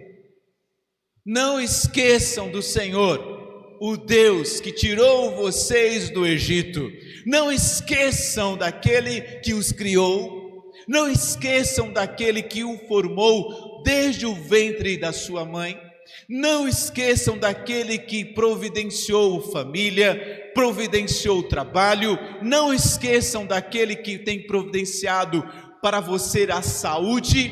não esqueçam do Senhor, o Deus que tirou vocês do Egito. Não esqueçam daquele que os criou, não esqueçam daquele que o formou desde o ventre da sua mãe. Não esqueçam daquele que providenciou família, providenciou trabalho. Não esqueçam daquele que tem providenciado para você a saúde,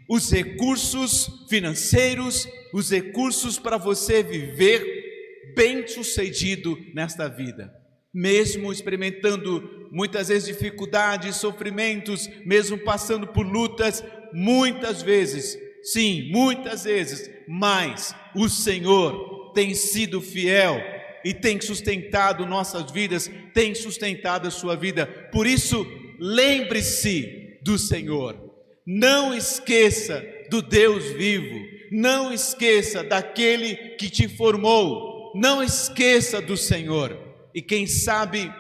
os recursos financeiros, os recursos para você viver bem-sucedido nesta vida. Mesmo experimentando muitas vezes dificuldades, sofrimentos, mesmo passando por lutas, muitas vezes, sim, muitas vezes, mas o Senhor tem sido fiel e tem sustentado nossas vidas, tem sustentado a sua vida. Por isso, lembre-se do Senhor, não esqueça do Deus vivo, não esqueça daquele que te formou, não esqueça do Senhor. E quem sabe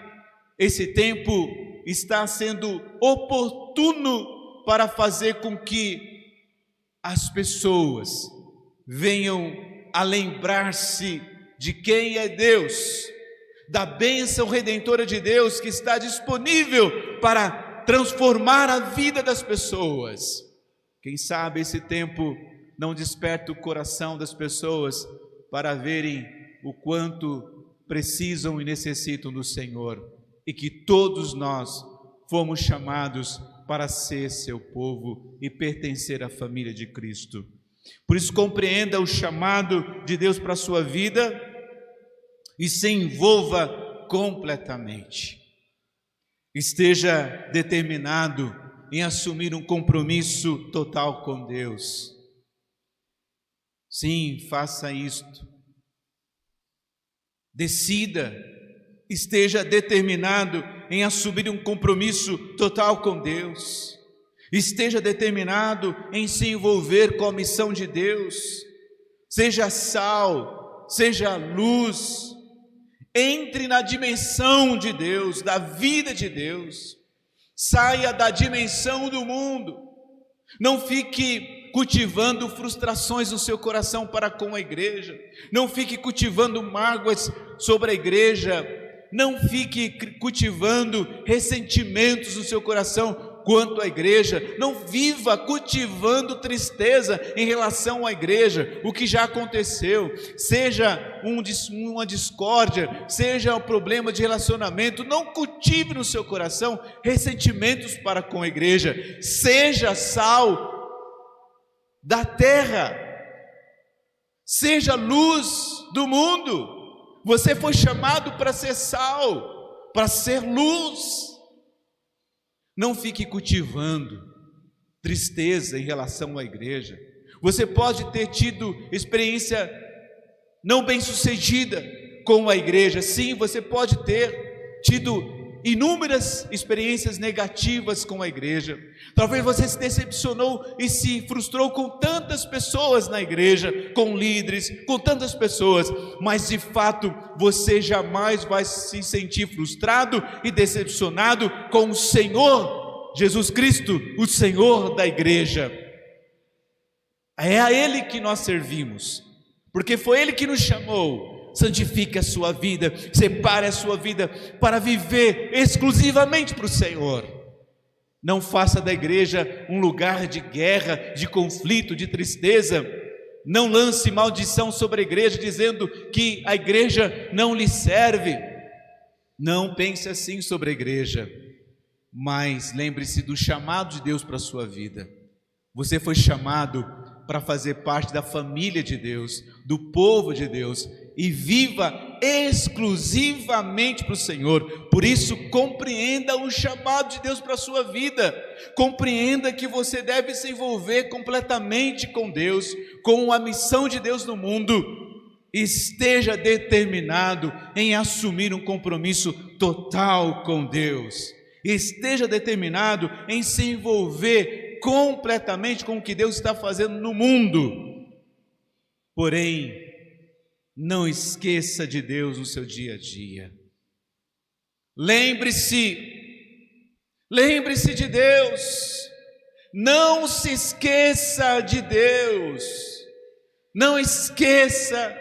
esse tempo está sendo oportuno para fazer com que as pessoas venham a lembrar-se de quem é Deus, da bênção redentora de Deus que está disponível para transformar a vida das pessoas. Quem sabe esse tempo não desperta o coração das pessoas para verem o quanto precisam e necessitam do Senhor, e que todos nós fomos chamados para ser seu povo e pertencer à família de Cristo. Por isso, compreenda o chamado de Deus para a sua vida e se envolva completamente. Esteja determinado em assumir um compromisso total com Deus. Sim, faça isto. Decida, esteja determinado em assumir um compromisso total com Deus. Esteja determinado em se envolver com a missão de Deus. Seja sal, seja luz. Entre na dimensão de Deus, da vida de Deus. Saia da dimensão do mundo. Não fique cultivando frustrações no seu coração para com a igreja. Não fique cultivando mágoas sobre a igreja. Não fique cultivando ressentimentos no seu coração quanto à igreja. Não viva cultivando tristeza em relação à igreja, o que já aconteceu. Seja uma discórdia, seja um problema de relacionamento, não cultive no seu coração ressentimentos para com a igreja. Seja sal da terra, seja luz do mundo. Você foi chamado para ser sal, para ser luz. Não fique cultivando tristeza em relação à igreja. Você pode ter tido experiência não bem-sucedida com a igreja. Sim, você pode ter tido inúmeras experiências negativas com a igreja. Talvez você se decepcionou e se frustrou com tantas pessoas na igreja, com líderes, com tantas pessoas, mas de fato você jamais vai se sentir frustrado e decepcionado com o Senhor Jesus Cristo, o Senhor da igreja. É a Ele que nós servimos, porque foi Ele que nos chamou. Santifique a sua vida, separe a sua vida para viver exclusivamente para o Senhor. Não faça da igreja um lugar de guerra, de conflito, de tristeza. Não lance maldição sobre a igreja dizendo que a igreja não lhe serve. Não pense assim sobre a igreja, mas lembre-se do chamado de Deus para a sua vida. Você foi chamado para fazer parte da família de Deus, do povo de Deus, e viva exclusivamente para o Senhor. Por isso, compreenda o chamado de Deus para a sua vida. Compreenda que você deve se envolver completamente com Deus, com a missão de Deus no mundo. Esteja determinado em assumir um compromisso total com Deus. Esteja determinado em se envolver completamente com o que Deus está fazendo no mundo. Porém, não esqueça de Deus no seu dia a dia. Lembre-se de Deus. Não se esqueça de Deus. Não esqueça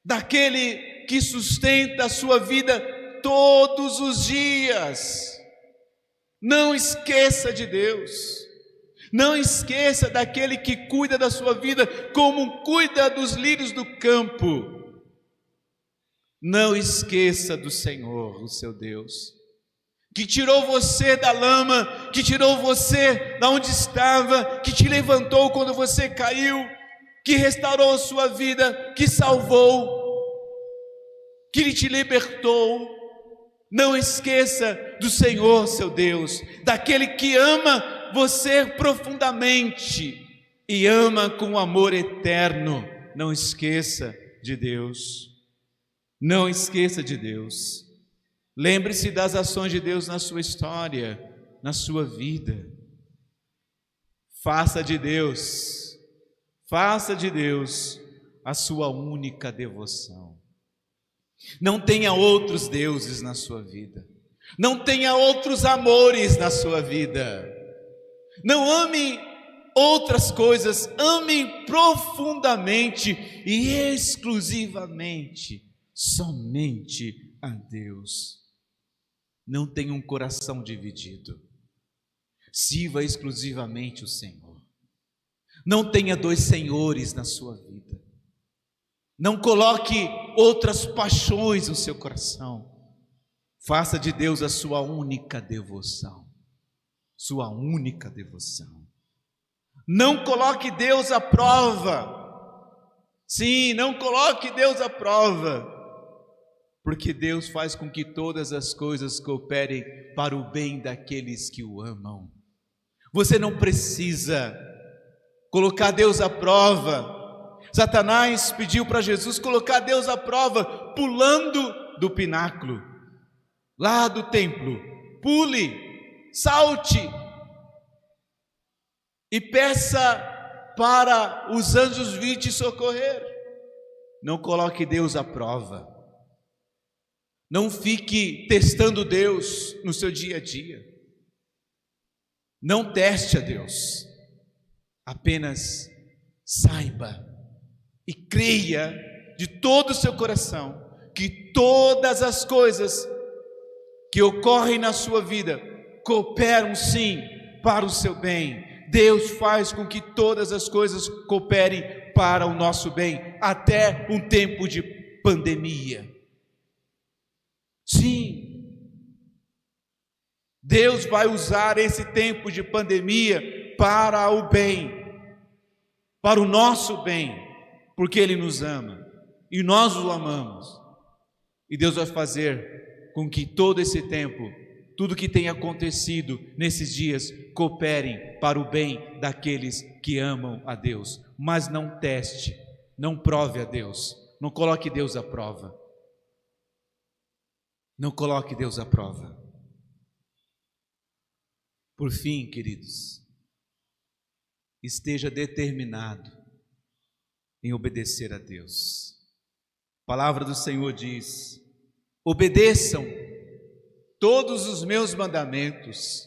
daquele que sustenta a sua vida todos os dias. Não esqueça de Deus. Não esqueça daquele que cuida da sua vida como cuida dos lírios do campo. Não esqueça do Senhor, o seu Deus, que tirou você da lama, que tirou você da onde estava, que te levantou quando você caiu, que restaurou a sua vida, que salvou, que te libertou. Não esqueça do Senhor, seu Deus, daquele que ama você profundamente e ama com amor eterno. Não esqueça de Deus. Não esqueça de Deus. Lembre-se das ações de Deus na sua história, na sua vida. Faça de Deus a sua única devoção. Não tenha outros deuses na sua vida. Não tenha outros amores na sua vida. Não ame outras coisas, ame profundamente e exclusivamente, somente a Deus. Não tenha um coração dividido, sirva exclusivamente o Senhor. Não tenha dois senhores na sua vida. Não coloque outras paixões no seu coração. Faça de Deus a sua única devoção. Sua única devoção. Não coloque Deus à prova. Sim, não coloque Deus à prova, porque Deus faz com que todas as coisas cooperem para o bem daqueles que o amam. Você não precisa colocar Deus à prova. Satanás pediu para Jesus colocar Deus à prova, pulando do pináculo, lá do templo. Pule, salte e peça para os anjos vir te socorrer. Não coloque Deus à prova. Não fique testando Deus no seu dia a dia. Não teste a Deus. Apenas saiba e creia de todo o seu coração que todas as coisas que ocorrem na sua vida cooperam sim para o seu bem. Deus faz com que todas as coisas cooperem para o nosso bem, até um tempo de pandemia. Sim, Deus vai usar esse tempo de pandemia para o bem, para o nosso bem, porque Ele nos ama e nós o amamos. E Deus vai fazer com que todo esse tempo, tudo que tem acontecido nesses dias, cooperem para o bem daqueles que amam a Deus. Mas não teste, não prove a Deus, não coloque Deus à prova. Não coloque Deus à prova. Por fim, queridos, esteja determinado em obedecer a Deus. A palavra do Senhor diz: obedeçam todos os meus mandamentos,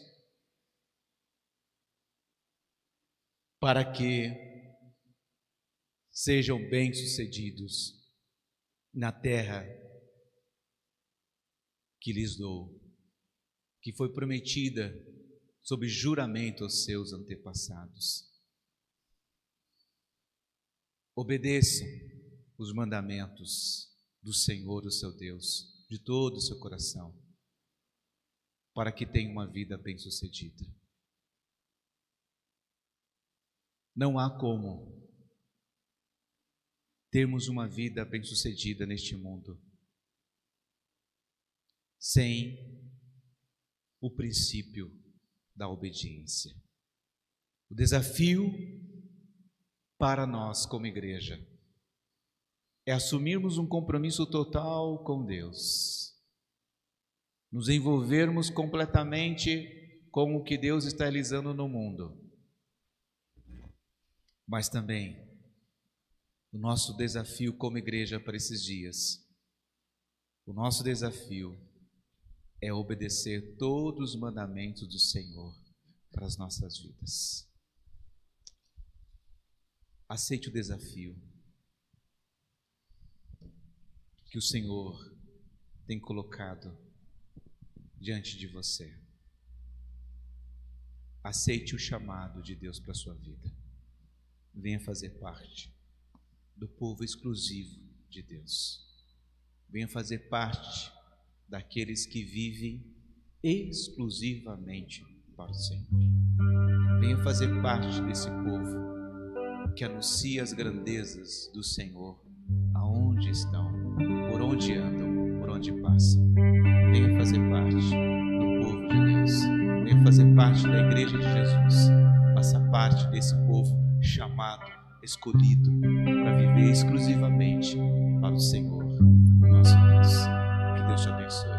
para que sejam bem-sucedidos na terra que lhes dou, que foi prometida sob juramento aos seus antepassados. Obedeçam os mandamentos do Senhor, o seu Deus, de todo o seu coração, para que tenham uma vida bem-sucedida. Não há como termos uma vida bem-sucedida neste mundo sem o princípio da obediência. O desafio para nós como igreja é assumirmos um compromisso total com Deus, nos envolvermos completamente com o que Deus está realizando no mundo, mas também o nosso desafio como igreja para esses dias, o nosso desafio é obedecer todos os mandamentos do Senhor para as nossas vidas. Aceite o desafio que o Senhor tem colocado diante de você. Aceite o chamado de Deus para a sua vida. Venha fazer parte do povo exclusivo de Deus. Venha fazer parte daqueles que vivem exclusivamente para o Senhor. Venha fazer parte desse povo que anuncia as grandezas do Senhor aonde estão, por onde andam, por onde passam. Venha fazer parte do povo de Deus. Venha fazer parte da igreja de Jesus. Faça parte desse povo chamado, escolhido para viver exclusivamente para o Senhor, o nosso Deus. Que Deus te abençoe,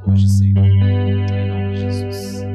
hoje e sempre, em nome de Jesus.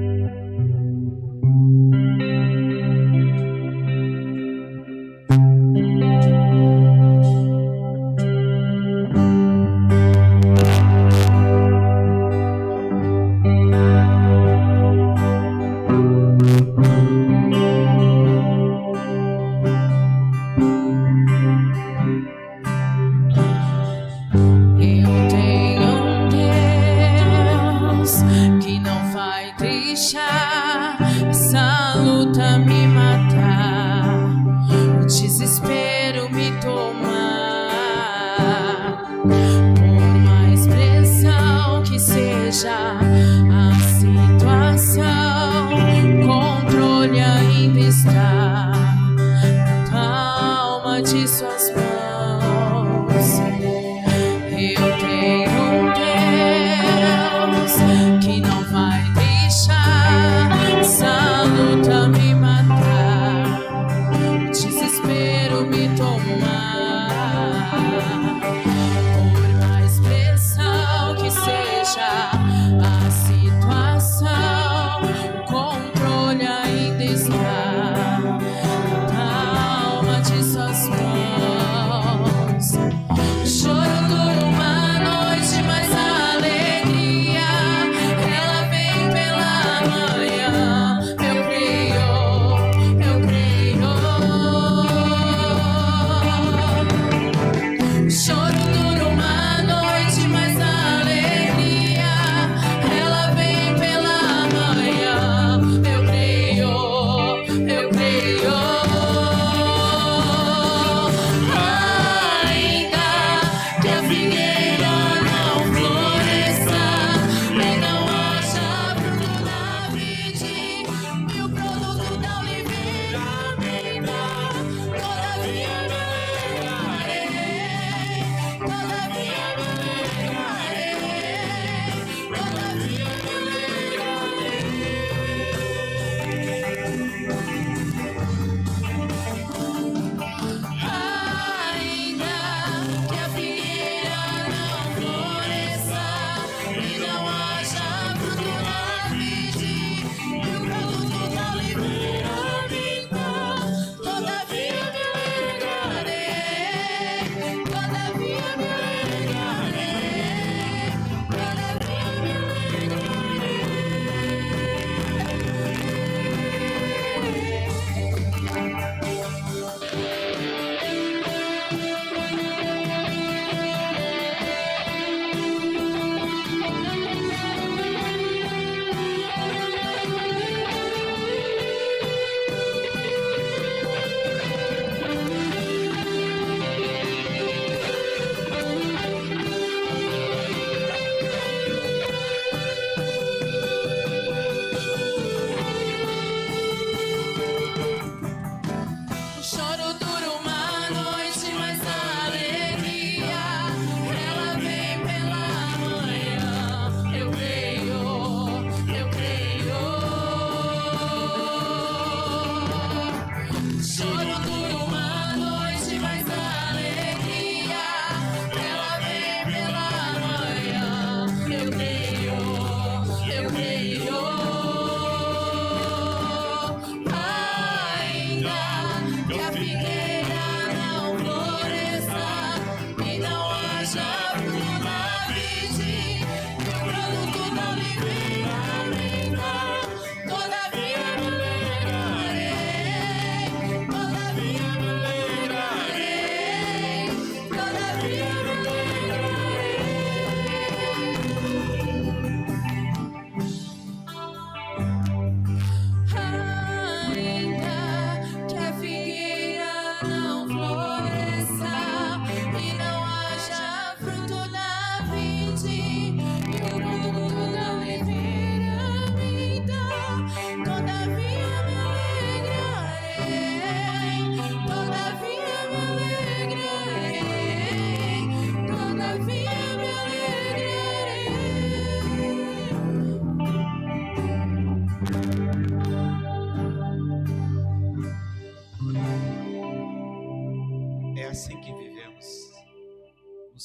Está na palma de suas mãos.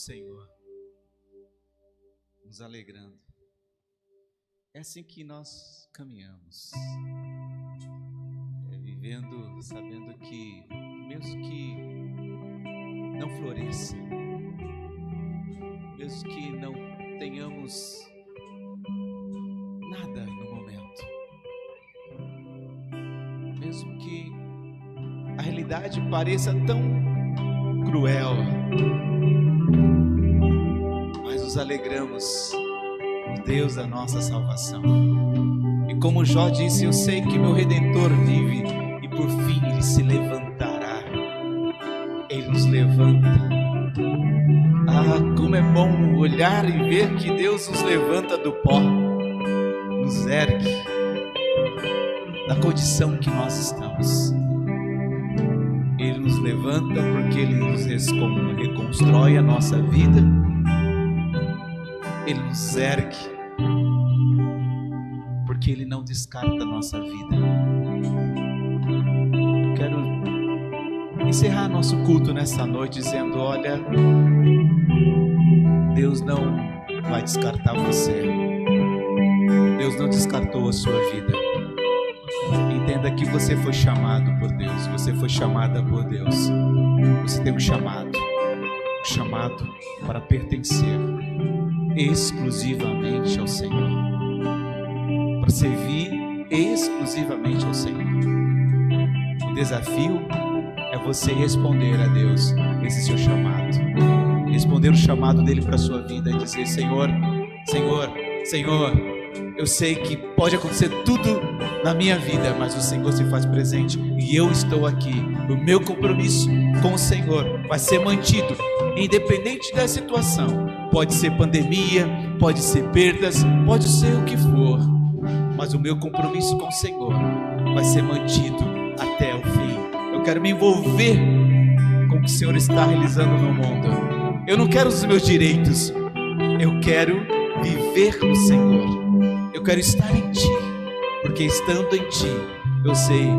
Senhor, nos alegrando. É assim que nós caminhamos, vivendo, sabendo que, mesmo que não floresça, mesmo que não tenhamos nada no momento, mesmo que a realidade pareça tão cruel, mas nos alegramos no Deus da nossa salvação. E como Jó disse, eu sei que meu Redentor vive e por fim Ele se levantará. Ele nos levanta. Ah, como é bom olhar e ver que Deus nos levanta do pó, nos ergue da condição que nós estamos. Ele nos levanta porque Ele nos reconstrói a nossa vida. Ele nos ergue porque Ele não descarta a nossa vida. Eu quero encerrar nosso culto nessa noite dizendo: olha, Deus não vai descartar você. Deus não descartou a sua vida. Entenda que você foi chamado por Deus, você foi chamada por Deus. Você tem um chamado para pertencer exclusivamente ao Senhor, para servir exclusivamente ao Senhor. O desafio é você responder a Deus esse seu chamado, responder o chamado dele para a sua vida e dizer: Senhor, Senhor, Senhor, eu sei que pode acontecer tudo na minha vida, mas o Senhor se faz presente e eu estou aqui. O meu compromisso com o Senhor vai ser mantido, independente da situação. Pode ser pandemia, pode ser perdas, pode ser o que for, mas o meu compromisso com o Senhor vai ser mantido até o fim. Eu quero me envolver com o que o Senhor está realizando no mundo. Eu não quero os meus direitos, eu quero viver no Senhor. Eu quero estar em Ti, porque estando em Ti, eu sei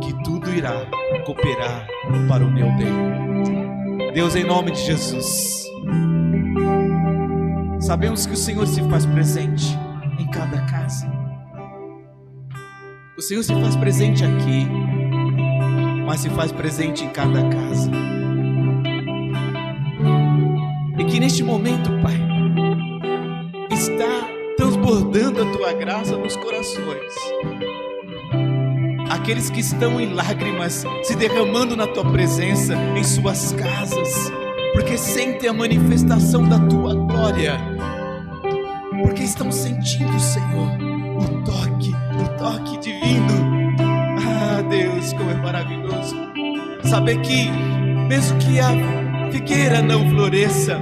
que tudo irá cooperar para o meu bem. Deus, em nome de Jesus, sabemos que o Senhor se faz presente em cada casa. O Senhor se faz presente aqui, mas se faz presente em cada casa. E que neste momento, Pai, está transbordando a Tua graça nos corações. Aqueles que estão em lágrimas, se derramando na Tua presença, em suas casas, porque sentem a manifestação da Tua glória, porque estão sentindo, Senhor, o toque divino. Ah, Deus, como é maravilhoso saber que, mesmo que a figueira não floresça,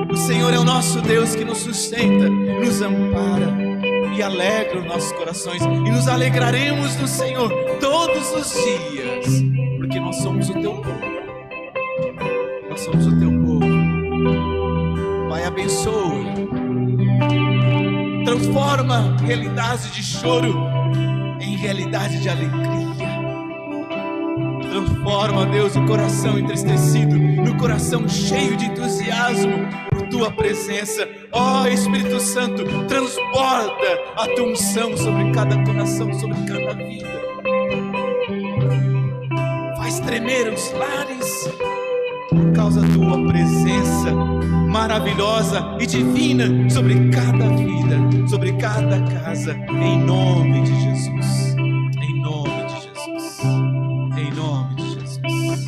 o Senhor é o nosso Deus que nos sustenta, nos ampara e alegra os nossos corações, e nos alegraremos no Senhor todos os dias, porque nós somos o Teu povo. Nós somos o Teu povo. Pai, abençoa, transforma realidade de choro em realidade de alegria. Transforma, Deus, o coração entristecido no coração cheio de entusiasmo por Tua presença. Ó Espírito Santo, transborda a Tua unção sobre cada coração, sobre cada vida. Faz tremer os lares por causa da Tua presença maravilhosa e divina sobre cada vida, sobre cada casa, em nome de Jesus. Em nome de Jesus. Em nome de Jesus.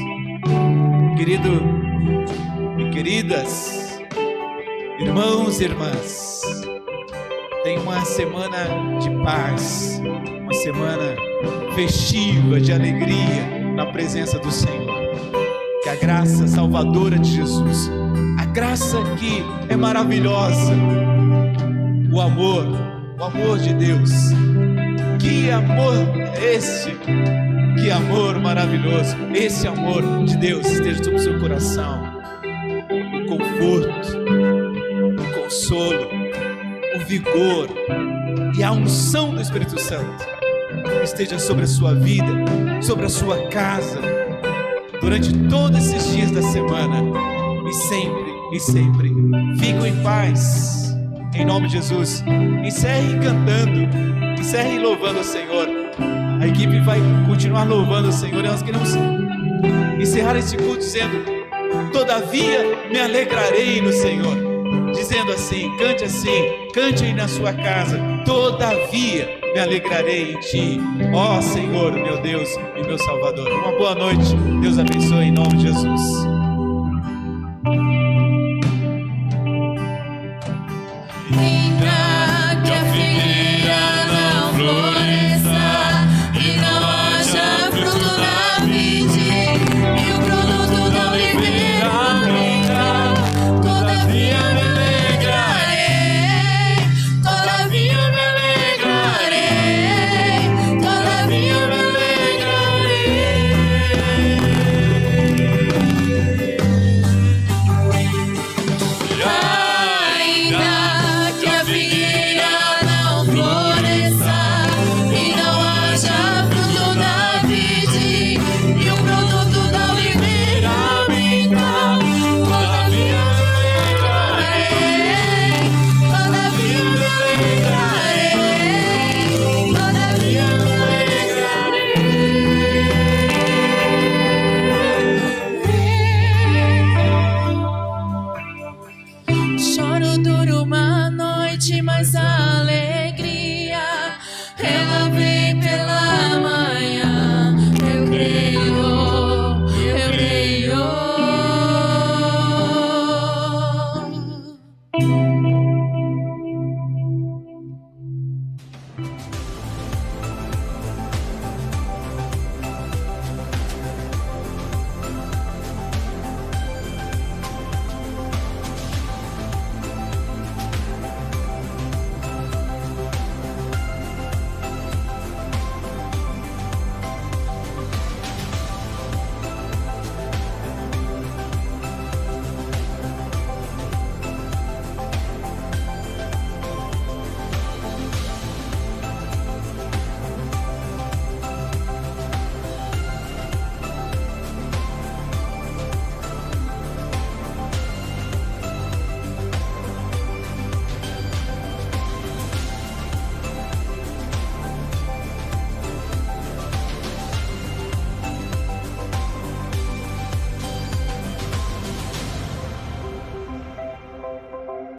Querido e queridas, irmãos e irmãs, tenha uma semana de paz, uma semana festiva de alegria na presença do Senhor. Que a graça salvadora de Jesus, a graça que é maravilhosa, o amor de Deus, que amor é esse? Que amor maravilhoso! Esse amor de Deus esteja sobre o seu coração. O conforto, o consolo, o vigor e a unção do Espírito Santo esteja sobre a sua vida, sobre a sua casa, durante todos esses dias da semana. e sempre. Fiquem em paz, em nome de Jesus. Encerrem cantando, encerrem louvando o Senhor. A equipe vai continuar louvando o Senhor e nós queremos encerrar esse culto dizendo: todavia me alegrarei no Senhor. Dizendo assim, cante aí na sua casa: todavia me alegrarei em ti, ó Senhor, meu Deus e meu Salvador. Uma boa noite, Deus abençoe em nome de Jesus.